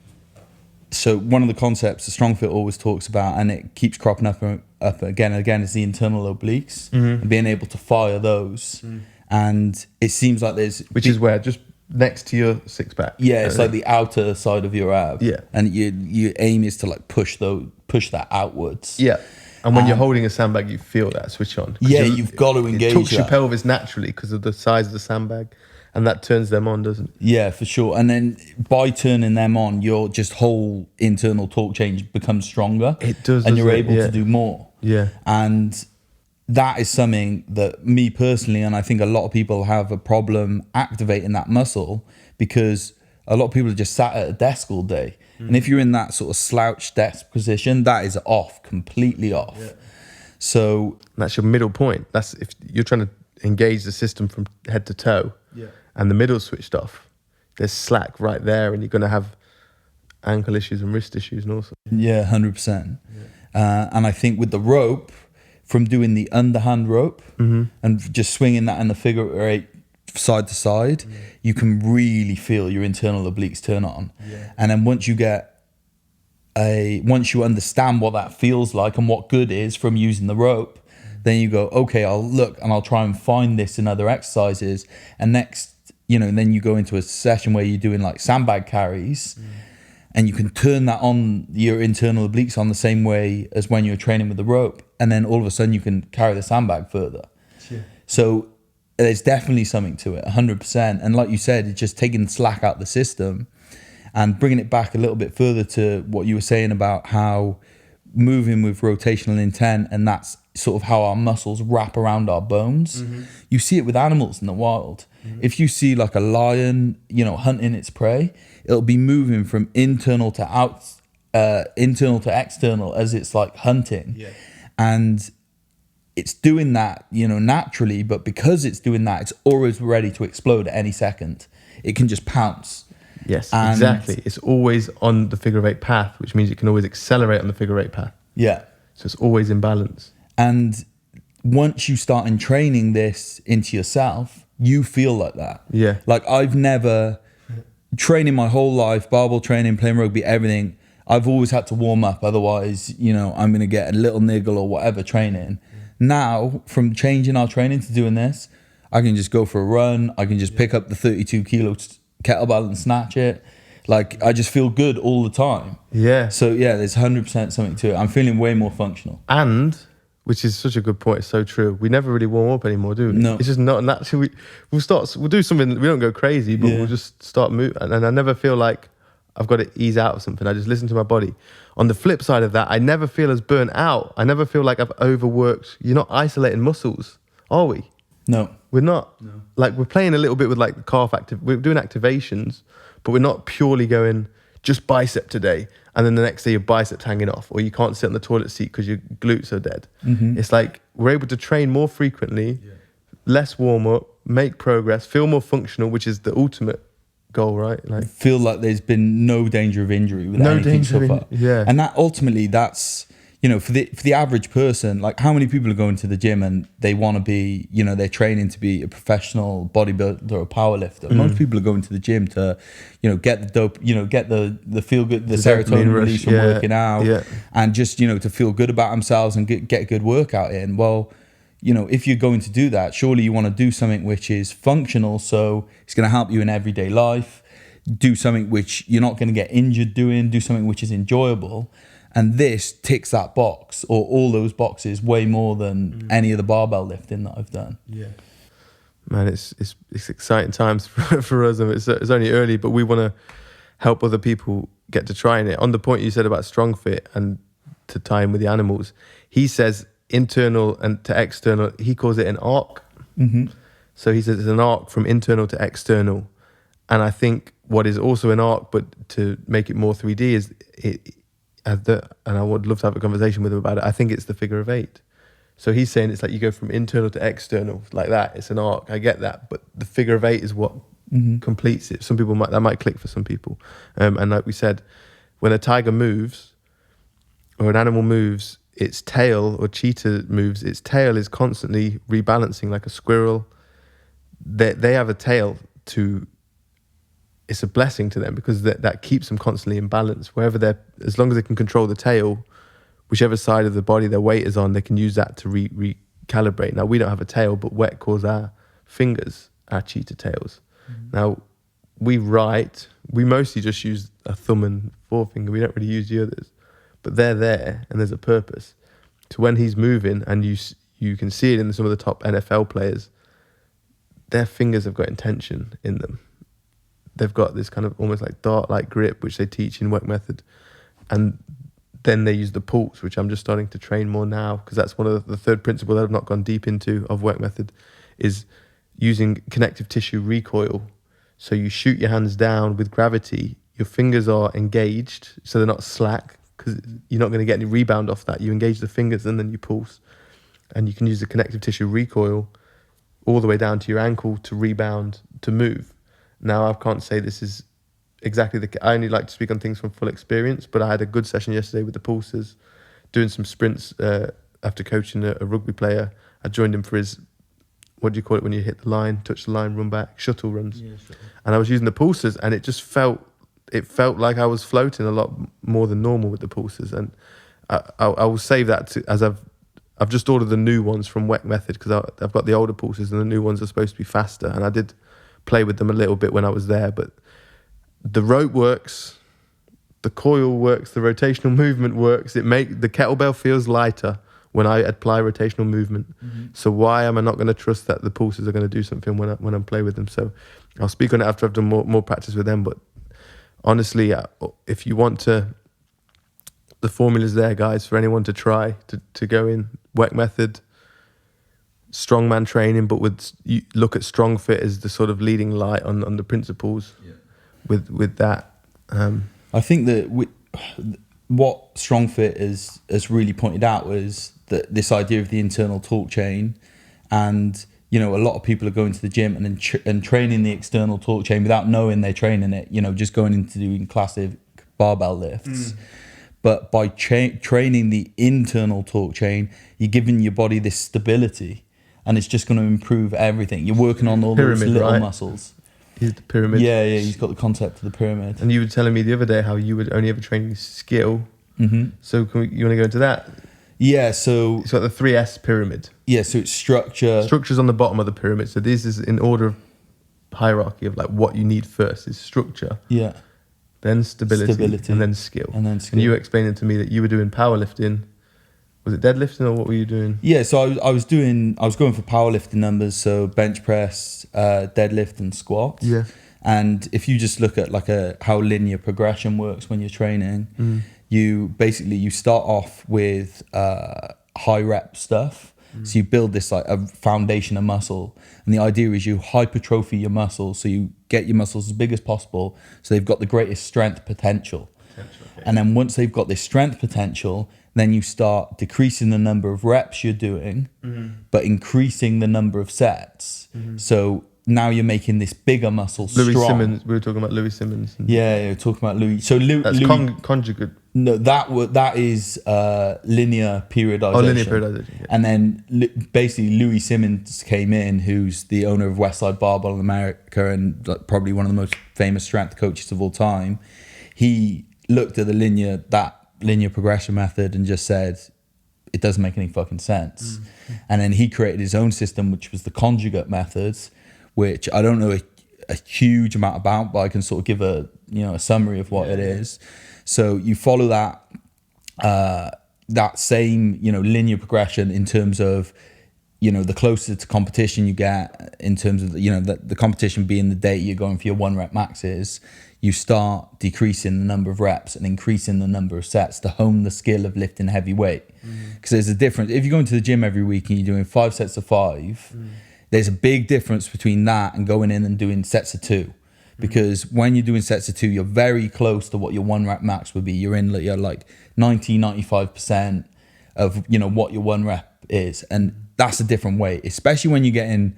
so one of the concepts that StrongFit always talks about, and it keeps cropping up again and again, is the internal obliques and being able to fire those. And it seems like which is where, just next to your six pack. Yeah, it's like the outer side of your ab. Yeah, and your aim is to like push that outwards. Yeah, and when you're holding a sandbag, you feel that switch on. Yeah, you've got to engage. It talks your pelvis naturally because of the size of the sandbag. And that turns them on, doesn't it? Yeah, for sure. And then by turning them on, your just whole internal torque change becomes stronger. It does. And you're able to do more. Yeah. And that is something that me personally, and I think a lot of people have a problem activating that muscle, because a lot of people are just sat at a desk all day. And if you're in that sort of slouched desk position, that is off, completely off. Yeah. So that's your middle point. That's if you're trying to engage the system from head to toe. Yeah. And the middle switched off, there's slack right there, and you're going to have ankle issues and wrist issues and all sorts. Yeah, 100%. Yeah. And I think with the rope, from doing the underhand rope and just swinging that in the figure eight side to side, you can really feel your internal obliques turn on. Yeah. And then once you understand what that feels like and what good is from using the rope, then you go, okay, I'll look and I'll try and find this in other exercises. And next, then you go into a session where you're doing like sandbag carries and you can turn that on, your internal obliques on the same way as when you're training with the rope. And then all of a sudden you can carry the sandbag further. Sure. So there's definitely something to it, 100%. And like you said, it's just taking the slack out of the system and bringing it back a little bit further to what you were saying about how moving with rotational intent, and that's sort of how our muscles wrap around our bones. You see it with animals in the wild. If you see like a lion, hunting its prey, it'll be moving from internal to internal to external as it's like hunting. Yeah. And it's doing that, naturally, but because it's doing that, it's always ready to explode at any second. It can just pounce. Yes, And exactly. It's always on the figure of 8 path, which means it can always accelerate on the figure of 8 path. Yeah. So it's always in balance. And once you start training this into yourself, you feel like that. Yeah. Like I've never training my whole life, barbell training, playing rugby, everything. I've always had to warm up. Otherwise, I'm going to get a little niggle or whatever training. Now, from changing our training to doing this, I can just go for a run. I can just pick up the 32 kilo kettlebell and snatch it. Like, I just feel good all the time. Yeah. So, yeah, there's 100% something to it. I'm feeling way more functional. And, which is such a good point, it's so true. We never really warm up anymore, do we? No. It's just not natural. We'll do something, we don't go crazy, but we'll just start moving. And I never feel like I've got to ease out of something. I just listen to my body. On the flip side of that, I never feel as burnt out. I never feel like I've overworked. You're not isolating muscles, are we? No. We're not. No. Like, we're playing a little bit with like the calf we're doing activations, but we're not purely going just bicep today and then the next day your biceps hanging off, or you can't sit on the toilet seat because your glutes are dead. Mm-hmm. It's like we're able to train more frequently, less warm up, make progress, feel more functional, which is the ultimate goal, right? Like, feel like there's been no danger of injury with anything so far. Yeah. And that ultimately, that's, for the average person, like how many people are going to the gym and they want to be, they're training to be a professional bodybuilder or powerlifter. Most people are going to the gym to, get the dope, get the feel good, the serotonin release from working out, and just, to feel good about themselves and get a good workout in. Well, if you're going to do that, surely you want to do something which is functional, so it's going to help you in everyday life. Do something which you're not going to get injured doing. Do something which is enjoyable. And this ticks that box, or all those boxes, way more than any of the barbell lifting that I've done. Yeah, man, it's exciting times for us, and it's only early, but we want to help other people get to trying it. On the point you said about StrongFit and to tie in with the animals, he says internal and to external, he calls it an arc. Mm-hmm. So he says it's an arc from internal to external. And I think what is also an arc, but to make it more 3D, is and I would love to have a conversation with him about it, I think it's the figure of 8. So he's saying it's like you go from internal to external, like that. It's an arc. I get that. But the figure of 8 is what completes it. Some people that might click for some people. And like we said, when a tiger moves or an animal moves, its tail, or cheetah moves, its tail is constantly rebalancing, like a squirrel. They have a tail to, it's a blessing to them, because that keeps them constantly in balance. Wherever as long as they can control the tail, whichever side of the body their weight is on, they can use that to recalibrate. Now, we don't have a tail, but Weck calls our fingers our cheetah tails. Mm-hmm. Now, we mostly just use a thumb and forefinger. We don't really use the others. But they're there, and there's a purpose. So when he's moving, and you can see it in some of the top NFL players, their fingers have got intention in them. They've got this kind of almost like dart-like grip, which they teach in Weck method. And then they use the pulse, which I'm just starting to train more now, because that's one of the third principle that I've not gone deep into of Weck method, is using connective tissue recoil. So you shoot your hands down with gravity, your fingers are engaged, so they're not slack, because you're not going to get any rebound off that. You engage the fingers and then you pulse. And you can use the connective tissue recoil all the way down to your ankle to rebound, to move. Now, I can't say this is exactly I only like to speak on things from full experience, but I had a good session yesterday with the pulsers, doing some sprints after coaching a rugby player. I joined him for his, what do you call it when you hit the line, touch the line, run back, shuttle runs. Yeah, shuttle. And I was using the pulsers, and it just felt like I was floating a lot more than normal with the pulsers. And I will save that as I've just ordered the new ones from Weck method, because I've got the older pulsers, and the new ones are supposed to be faster. And I did play with them a little bit when I was there, but the rope works, the coil works, the rotational movement works. The kettlebell feels lighter when I apply rotational movement. Mm-hmm. So why am I not going to trust that the pulsers are going to do something when I play with them? So I'll speak on it after I've done more practice with them. But honestly, if you want to, the formula's there, guys, for anyone to try to go in. Weck method, strongman training, but you look at StrongFit as the sort of leading light on the principles with that. I think that what StrongFit has really pointed out was that this idea of the internal torque chain, and a lot of people are going to the gym and then and training the external torque chain without knowing they're training it. Just going into doing classic barbell lifts. But by training the internal torque chain, you're giving your body this stability, and it's just going to improve everything. You're working on all those little muscles. He's the pyramid. Yeah, he's got the concept of the pyramid. And you were telling me the other day how you would only ever train skill. So you want to go into that? Yeah, so it's like the 3S pyramid. Yeah, so it's structure. Structure's on the bottom of the pyramid. So this is in order of hierarchy of like what you need first is structure. Yeah. Then stability, and then skill. And you were explaining to me that you were doing powerlifting. Was it deadlifting or what were you doing? Yeah, so I was going for powerlifting numbers, so bench press, deadlift, and squat. Yeah. And if you just look at how linear progression works when you're training, you start off with high rep stuff. So you build this like a foundation of muscle, and the idea is you hypertrophy your muscles, so you get your muscles as big as possible, so they've got the greatest strength potential. Okay. And then once they've got this strength potential, then you start decreasing the number of reps you're doing, but increasing the number of sets. So now you're making this bigger muscle strong. Simmons, we were talking about Louis Simmons. Yeah, we're talking about Louis. So that's Conjugate. No, that is linear periodization. Oh, linear periodization. Yeah. And then basically Louis Simmons came in, who's the owner of Westside Barbell in America and probably one of the most famous strength coaches of all time. He looked at that linear progression method and just said, it doesn't make any fucking sense. And then he created his own system, which was the Conjugate methods, which I don't know a huge amount about, but I can sort of give a summary of what it is. So you follow that same linear progression in terms of the closer to competition you get, in terms of the competition being the day you're going for your 1 rep maxes, you start decreasing the number of reps and increasing the number of sets to hone the skill of lifting heavy weight. Because there's a difference. If you're going to the gym every week and you're doing 5 sets of 5, there's a big difference between that and going in and doing sets of 2. Because when you're doing sets of 2, you're very close to what your 1 rep max would be. You're like 95% of what your 1 rep is, and that's a different weight. Especially when you're getting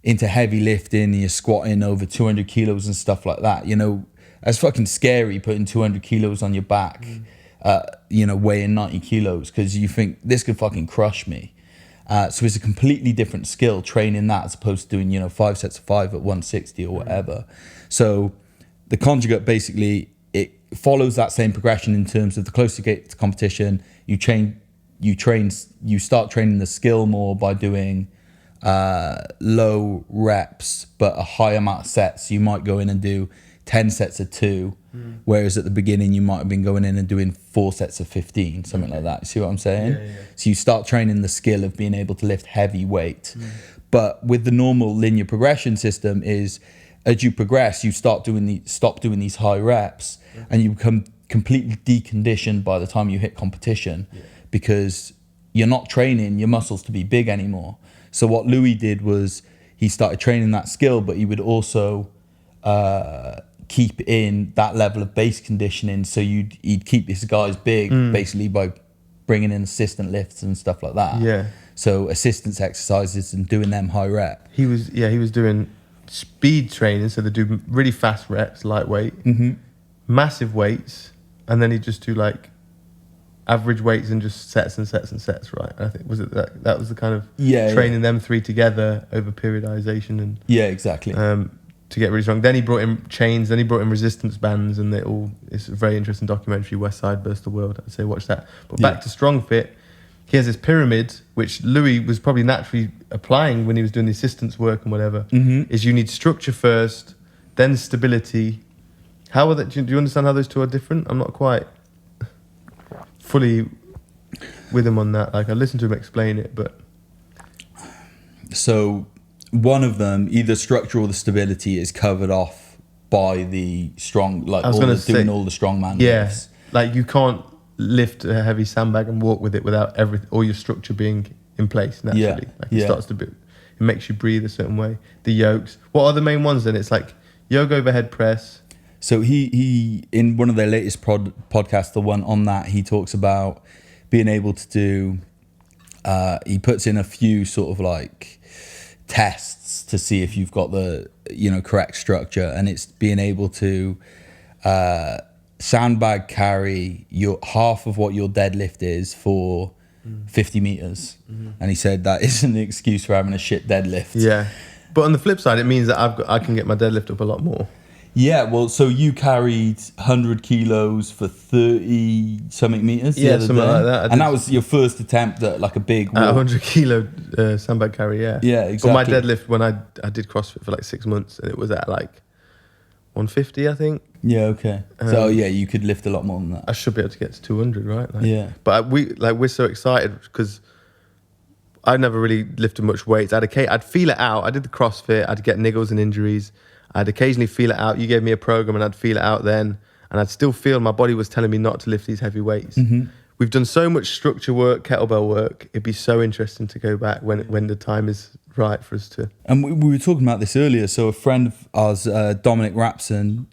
into heavy lifting and you're squatting over 200 kilos and stuff like that. It's fucking scary putting 200 kilos on your back, weighing 90 kilos because you think this could fucking crush me. So it's a completely different skill training that as opposed to doing 5 sets of 5 at 160 or whatever. So the Conjugate basically it follows that same progression in terms of the closer you get to competition, you start training the skill more by doing low reps but a high amount of sets. You might go in and do 10 sets of 2, whereas at the beginning you might have been going in and doing 4 sets of 15, something like that. You see what I'm saying? Yeah. So you start training the skill of being able to lift heavy weight. But with the normal linear progression system is, as you progress, you stop doing these high reps, and you become completely deconditioned by the time you hit competition, because you're not training your muscles to be big anymore. So what Louis did was he started training that skill, but he would also keep in that level of base conditioning, so he'd keep his guys big basically by bringing in assistant lifts and stuff like that. So assistance exercises and doing them high rep. He was doing speed training, so they do really fast reps, lightweight, massive weights, and then he'd just do like average weights and just sets and sets and sets, right? I think that was the kind of training them 3 together over periodization and exactly. To get really strong. Then he brought in chains, then he brought in resistance bands, and it's a very interesting documentary, West Side vs. the World. I'd say watch that. But back to StrongFit, he has this pyramid, which Louis was probably naturally applying when he was doing the assistance work and whatever, is you need structure first, then stability. How are that? Do you understand how those two are different? I'm not quite fully with him on that. Like, I listened to him explain it, but... So... one of them, either structure or the stability, is covered off by the strong, like doing all the strongman lifts. Like you can't lift a heavy sandbag and walk with it without all your structure being in place naturally. It starts to it makes you breathe a certain way. The yokes. What are the main ones then? It's like yoke overhead press. So he in one of their latest podcasts, the one on that, he talks about being able to do. He puts in a few sort of like tests to see if you've got the correct structure, and it's being able to sandbag carry your half of what your deadlift is for 50 meters. And he said that isn't an excuse for having a shit deadlift. Yeah, but on the flip side, it means that I can get my deadlift up a lot more. Yeah, well, so you carried 100 kilos for 30 something meters the other something day. like that. And that was your first attempt at like a big walk. 100 kilo sandbag carry, yeah. Yeah, exactly. But my deadlift, when I did CrossFit for like 6 months, and it was at like 150, I think. Yeah, okay. So yeah, you could lift a lot more than that. I should be able to get to 200, right? Like, Yeah. But we're so excited because I never really lifted much weights. I'd feel it out. I did the CrossFit. I'd get niggles and injuries. I'd occasionally feel it out. You gave me a program and I'd feel it out then. And I'd still feel my body was telling me not to lift these heavy weights. We've done so much structure work, kettlebell work. It'd be so interesting to go back when the time is right for us to. And we were talking about this earlier. So a friend of ours, Dominic Rapson,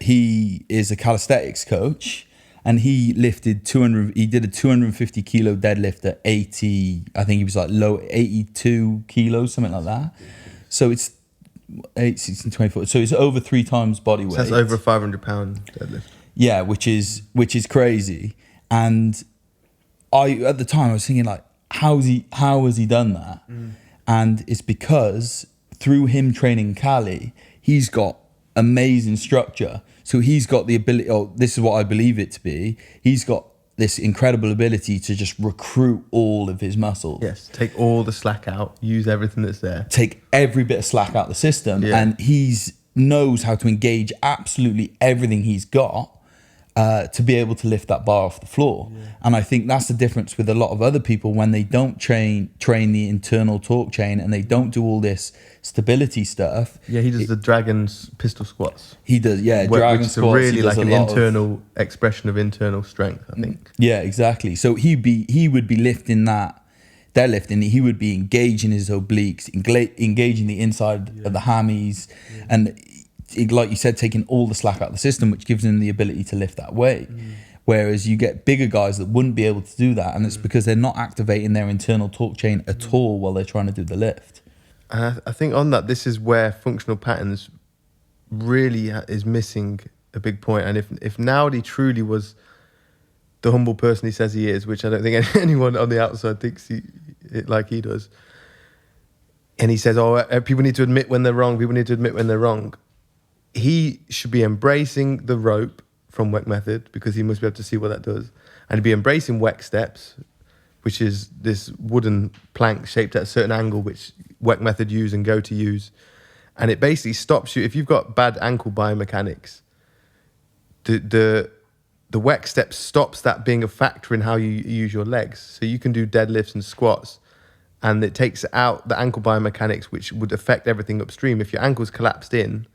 he is a calisthenics coach, and he lifted 200. He did a 250 kilo deadlift at 80. I think he was like low 82 kilos, something like that. So it's 8, 16, 24. So it's over 3 times body weight. So that's over a 500 pound deadlift. Yeah, which is crazy. And at the time I was thinking like, how has he done that? And it's because through him training Cali, he's got amazing structure. So he's got the ability, this is what I believe it to be, he's got this incredible ability to just recruit all of his muscles. Yes, take all the slack out, use everything that's there. Take every bit of slack out of the system. Yeah. And knows how to engage absolutely everything he's got to be able to lift that bar off the floor. Yeah. And I think that's the difference with a lot of other people when they don't train the internal torque chain and they don't do all this stability stuff. Yeah, he does the dragon's pistol squats. He does, yeah, dragon which squats. Which is really like an internal expression of internal strength, I think. Yeah, exactly. So he would be lifting that deadlifting, he would be engaging his obliques, engaging the inside of the hammies, and like you said, taking all the slack out of the system, which gives him the ability to lift that weight. Whereas you get bigger guys that wouldn't be able to do that, and it's because they're not activating their internal torque chain at all while they're trying to do the lift. And I think on that, this is where functional patterns really is missing a big point. And if Naudi truly was the humble person he says he is, which I don't think anyone on the outside thinks he does, and he says, people need to admit when they're wrong, he should be embracing the rope from Weck method, because he must be able to see what that does, and he'd be embracing Weck steps, which is this wooden plank shaped at a certain angle, which Weck method use and go to use. And it basically stops you, if you've got bad ankle biomechanics, the Weck step stops that being a factor in how you use your legs. So you can do deadlifts and squats, and it takes out the ankle biomechanics, which would affect everything upstream. If your ankle's collapsed in,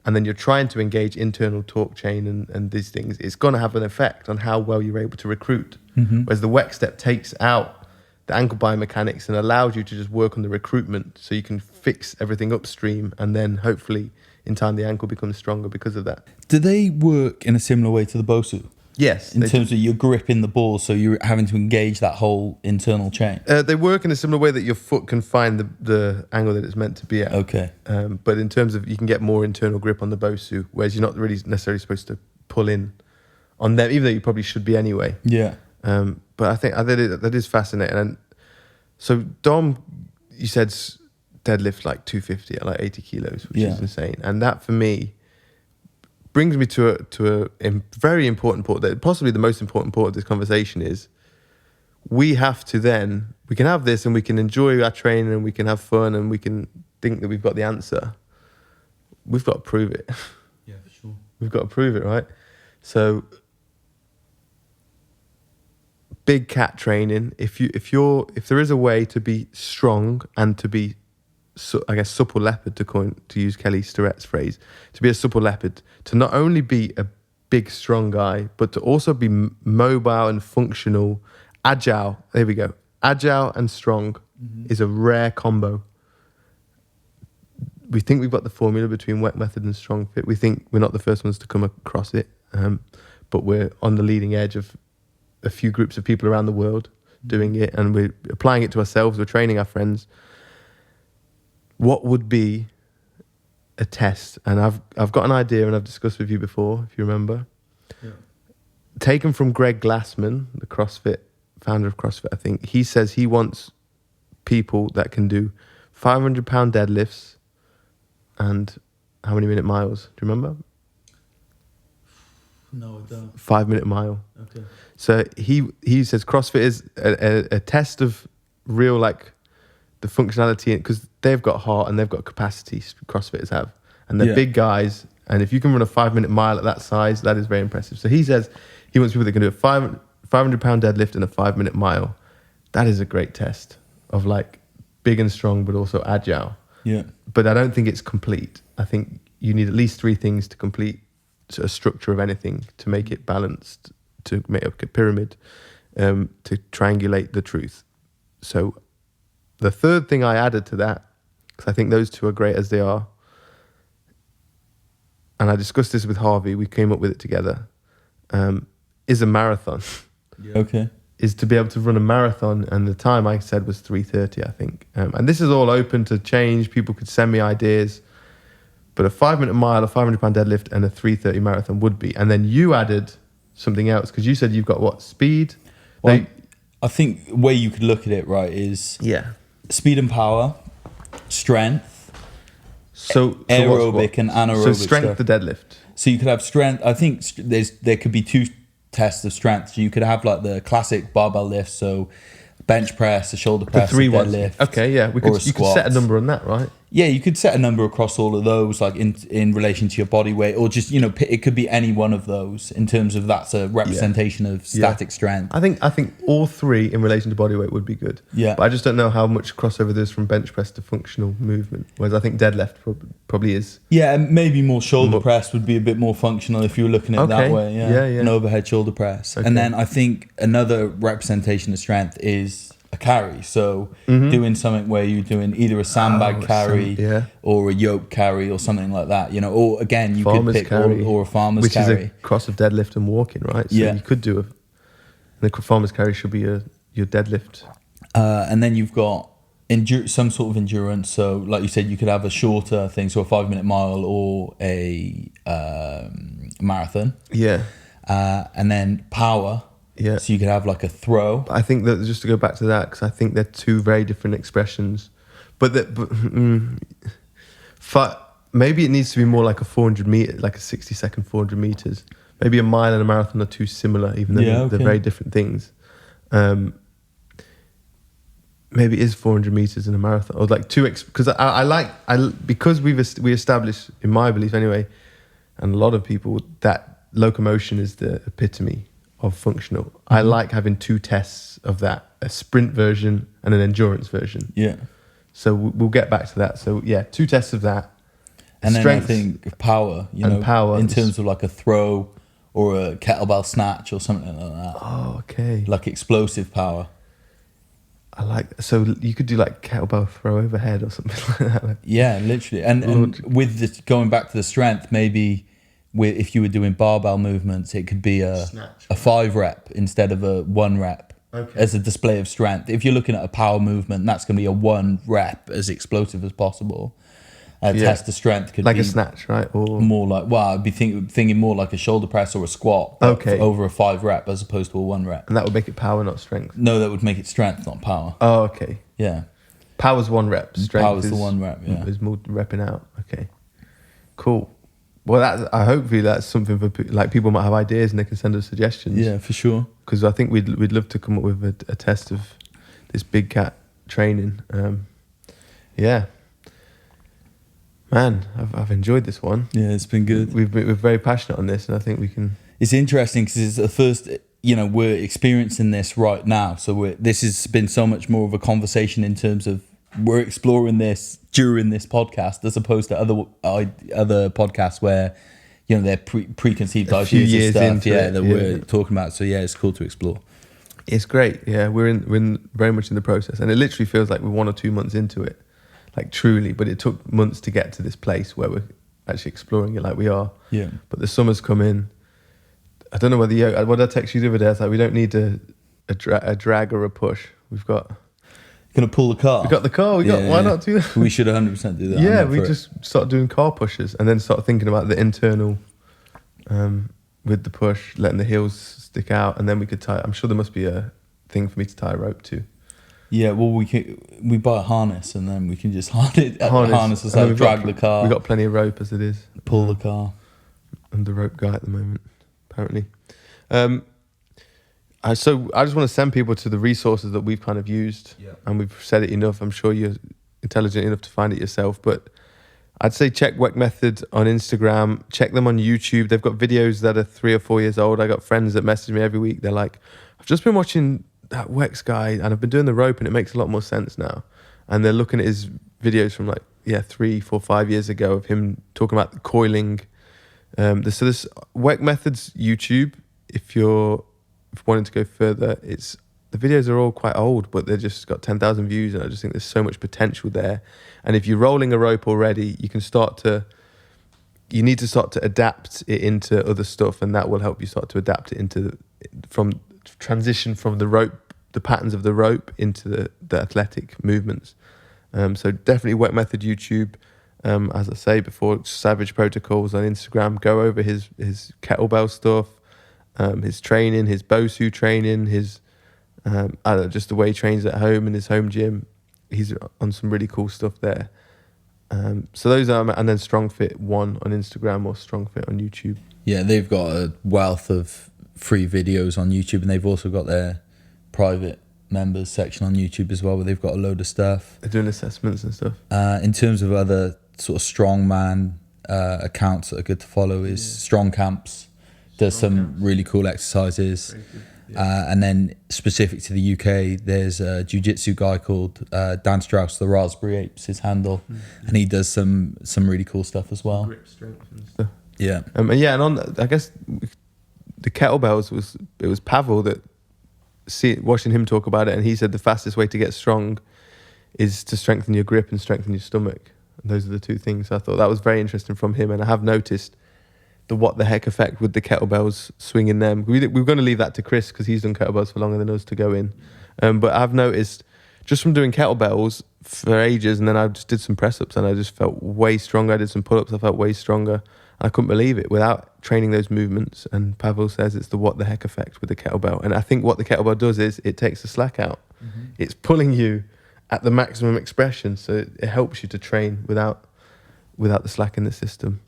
and then you're trying to engage internal torque chain and these things, it's going to have an effect on how well you're able to recruit. Whereas the Weck step takes out the ankle biomechanics and allows you to just work on the recruitment, so you can fix everything upstream, and then hopefully in time the ankle becomes stronger because of that. Do they work in a similar way to the BOSU? Yes. In terms of you're gripping the ball, so you're having to engage that whole internal chain? They work in a similar way that your foot can find the angle that it's meant to be at. Okay. But in terms of, you can get more internal grip on the BOSU, whereas you're not really necessarily supposed to pull in on them, even though you probably should be anyway. Yeah. But I think that is fascinating. And so Dom, you said deadlift like 250 at like 80 kilos, which is insane. And that for me brings me to a very important part, that possibly the most important part of this conversation is, we can have this and we can enjoy our training and we can have fun and we can think that we've got the answer. We've got to prove it. Yeah, for sure. We've got to prove it, right? So big cat training, if there is a way to be strong and to be, I guess, supple leopard, to use Kelly Starrett's phrase, to be a supple leopard, to not only be a big strong guy, but to also be mobile and functional, agile. There we go. Agile and strong is a rare combo. we think we've got the formula between Weck method and Strong Fit. We think we're not the first ones to come across it, but we're on the leading edge of a few groups of people around the world doing it, and we're applying it to ourselves. We're training our friends. What would be a test? And I've got an idea, and I've discussed with you before, if you remember. Yeah. Taken from Greg Glassman, the CrossFit founder of CrossFit, I think. He says he wants people that can do 500-pound deadlifts and how many minute miles? Do you remember? No, I don't. 5-minute mile. Okay. So he says CrossFit is a test of real, like, the functionality, because they've got heart and they've got capacity, CrossFitters have, and they're big guys, and if you can run a 5-minute mile at that size, that is very impressive. So he says he wants people that can do a 500-pound deadlift and a 5-minute mile. That is a great test of, like, big and strong but also agile. Yeah. But I don't think it's complete. I think you need at least 3 things to complete a structure of anything, to make it balanced, to make a pyramid, to triangulate the truth. So the third thing I added to that, because I think those two are great as they are, and I discussed this with Harvey, we came up with it together, is a marathon. Yeah. Okay. Is to be able to run a marathon, and the time I said was 3:30, I think. And this is all open to change. People could send me ideas, but a 5-minute mile, a 500-pound deadlift, and a 3:30 marathon would be. And then you added something else, because you said you've got what, speed? Well, I think the way you could look at it, right, is speed and power, strength, aerobic and anaerobic. So strength, stuff. the deadlift. So you could have strength. I think there could be 2 tests of strength. So you could have like the classic barbell lift, so bench press, a shoulder press, the 3 a ones. deadlift. Okay, yeah, you could set a number on that, right? Yeah, you could set a number across all of those, like in relation to your body weight, or just, it could be any one of those in terms of that's a representation of static strength. I think all 3 in relation to body weight would be good. Yeah. But I just don't know how much crossover there's from bench press to functional movement, whereas I think deadlift probably is. Yeah, and maybe more shoulder press would be a bit more functional if you were looking at it that way. Yeah. An overhead shoulder press. Okay. And then I think another representation of strength is a carry. So doing something where you're doing either a sandbag carry or a yoke carry or something like that, or again, you farmer's could pick or a farmer's which carry. Which is a cross of deadlift and walking, right? So you could do the farmer's carry should be your deadlift. And then you've got some sort of endurance. So like you said, you could have a shorter thing, so a 5-minute mile or a marathon. Yeah. And then power. Yeah. So you could have like a throw. I think that, just to go back to that, because I think they're 2 very different expressions. But maybe it needs to be more like a 400 meter, like a 60-second 400 meters. Maybe a mile and a marathon are too similar, even though they're very different things. Maybe it is 400 meters in a marathon, or like 2 because because we established, in my belief anyway, and a lot of people, that locomotion is the epitome of functional. I like having 2 tests of that, a sprint version and an endurance version. Yeah. So we'll get back to that. So 2 tests of that. And then I think power, power in terms of like a throw or a kettlebell snatch or something like that. Oh, okay. Like explosive power. So you could do like kettlebell throw overhead or something like that. Yeah, literally. And with going back to the strength, maybe if you were doing barbell movements, it could be a 5 rep instead of a 1 rep as a display of strength. If you're looking at a power movement, that's going to be a 1 rep, as explosive as possible. Test of strength could like be a snatch, right? Or more like, I'd be thinking more like a shoulder press or a squat. Over a 5 rep as opposed to a 1 rep. And that would make it power, not strength. No, that would make it strength, not power. Oh, okay. Yeah. Power's 1 rep. Strength power's the 1 rep. Yeah. Is more repping out. Okay. Cool. Well, hopefully that's something for people might have ideas and they can send us suggestions. Yeah, for sure. Because I think we'd love to come up with a test of this big cat training. Man, I've enjoyed this one. Yeah, it's been good. We're very passionate on this, and I think we can. It's interesting because it's the first. We're experiencing this right now, so this has been so much more of a conversation in terms of we're exploring this during this podcast, as opposed to other podcasts where they're preconceived ideas and stuff. We're talking about. So it's cool to explore. It's great. Yeah, we're very much in the process, and it literally feels like we're 1 or 2 months into it. like truly, but it took months to get to this place where we're actually exploring it like we are. Yeah. But the summer's come in. I don't know whether what I text you the other day, I was like, we don't need a drag or a push. We've got Gonna pull the car. We got the car. Why not do that? We should 100% do that. Yeah, we just started doing car pushes and then started thinking about the internal with the push, letting the heels stick out, and then we could tie. I'm sure there must be a thing for me to tie a rope to. Yeah, well, we buy a harness and then we can just harness us out, drag the car. We've got plenty of rope as it is. Pull the car. I'm the rope guy at the moment, apparently. So I just want to send people to the resources that we've kind of used, and we've said it enough. I'm sure you're intelligent enough to find it yourself, but I'd say check Weck Method on Instagram, check them on YouTube. They've got videos that are 3 or 4 years old. I got friends that message me every week. They're like, I've just been watching that Weck's guy and I've been doing the rope and it makes a lot more sense now. And they're looking at his videos from 3, 4, 5 years ago of him talking about the coiling. So this Weck Method's YouTube, if you're wanting to go further, the videos are all quite old, but they've just got 10,000 views, and I just think there's so much potential there. And if you're rolling a rope already, you need to start to adapt it into other stuff, and that will help you start to adapt it transition from the rope, the patterns of the rope into the athletic movements. So definitely Weck Method YouTube. As I say before, Savage Protocols on Instagram. Go over his kettlebell stuff. His training, his Bosu training, his just the way he trains at home in his home gym. He's on some really cool stuff there. So those are, and then StrongFit 1 on Instagram or StrongFit on YouTube. Yeah, they've got a wealth of free videos on YouTube, and they've also got their private members section on YouTube as well, where they've got a load of stuff. They're doing assessments and stuff. In terms of other sort of strongman accounts that are good to follow is Strong Camps. Does some really cool exercises. And then specific to the UK, there's a jiu-jitsu guy called Dan Strauss, the Raspberry Apes, his handle. And he does some really cool stuff as well. Grip strength and stuff. Yeah. And on, I guess the kettlebells it was Pavel that watching him talk about it, and he said the fastest way to get strong is to strengthen your grip and strengthen your stomach. And those are the two things. I thought that was very interesting from him, and I have noticed the what the heck effect with the kettlebells, swinging them. We're going to leave that to Chris because he's done kettlebells for longer than us to go in. But I've noticed just from doing kettlebells for ages, and then I just did some press-ups and I just felt way stronger. I did some pull-ups, I felt way stronger. I couldn't believe it without training those movements. And Pavel says it's the what the heck effect with the kettlebell. And I think what the kettlebell does is it takes the slack out. Mm-hmm. It's pulling you at the maximum expression. So it helps you to train without the slack in the system.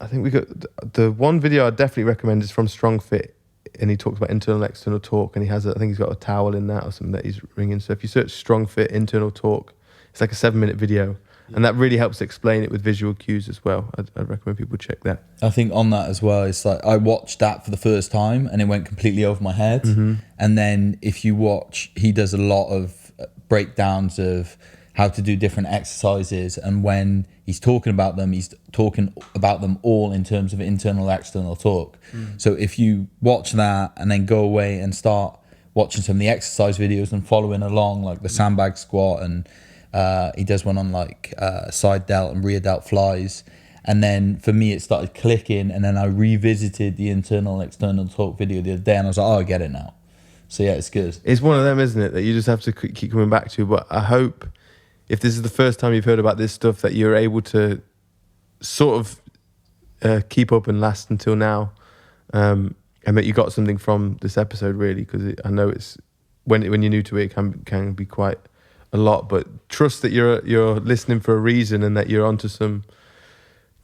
I think we got the one video I definitely recommend is from StrongFit, and he talks about internal and external torque, and I think he's got a towel in that or something that he's ringing. So if you search StrongFit internal torque, it's like a 7-minute video, and that really helps explain it with visual cues as well. I'd recommend people check that. I think on that as well, it's like I watched that for the first time and it went completely over my head. Mm-hmm. And then if you watch, he does a lot of breakdowns of how to do different exercises, and when he's talking about them, he's talking about them all in terms of internal, external torque. So if you watch that and then go away and start watching some of the exercise videos and following along, like the sandbag squat, and he does one on side delt and rear delt flies, and then for me it started clicking, and then I revisited the internal, external torque video the other day, and I was like, oh, I get it now. So yeah, it's good. It's one of them, isn't it, that you just have to keep coming back to. But I hope, if this is the first time you've heard about this stuff, that you're able to sort of keep up and last until now, and that you got something from this episode, really, because I know it's when you're new to it can be quite a lot. But trust that you're listening for a reason, and that you're onto some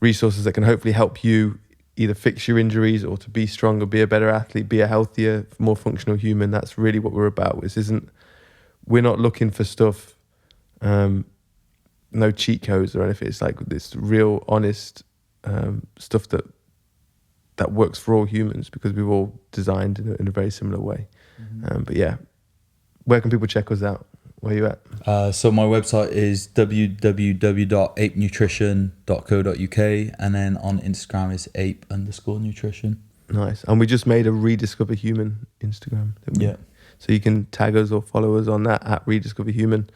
resources that can hopefully help you either fix your injuries or to be stronger, be a better athlete, be a healthier, more functional human. That's really what we're about. We're not looking for stuff. No cheat codes or anything. It's like this real honest stuff that works for all humans, because we've all designed in a very similar way. Mm-hmm. But yeah, where can people check us out? Where are you at? So my website is www.apenutrition.co.uk, and then on Instagram is ape_nutrition. Nice. And we just made a Rediscover Human Instagram. Yeah. So you can tag us or follow us on that at Rediscover Human.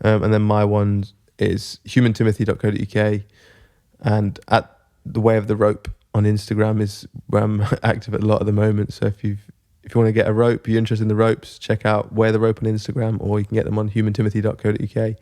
And then my one is humantimothy.co.uk, and at the Way of the Rope on Instagram is where I'm active a lot at the moment. So if you want to get a rope, you're interested in the ropes, check out Wear the Rope on Instagram, or you can get them on humantimothy.co.uk.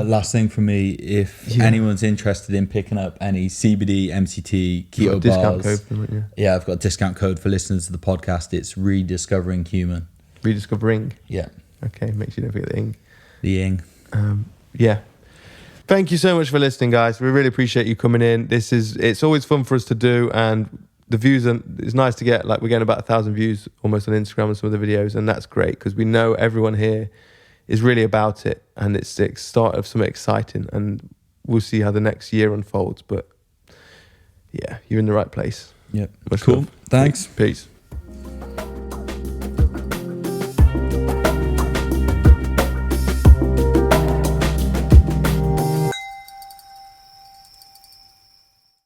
Last thing for me, if anyone's interested in picking up any CBD, MCT, keto discount bars, code for them, yeah, I've got a discount code for listeners to the podcast. It's Rediscovering Human. Rediscovering. Yeah. Okay, make sure you don't forget the ing. The ing. Yeah. Thank you so much for listening, guys. We really appreciate you coming in. It's always fun for us to do, and the views it's nice to get, like, we're getting about 1,000 views almost on Instagram on some of the videos, and that's great because we know everyone here is really about it, and it's the start of something exciting, and we'll see how the next year unfolds. But yeah, you're in the right place. Yep. Much cool. love. Thanks. Peace.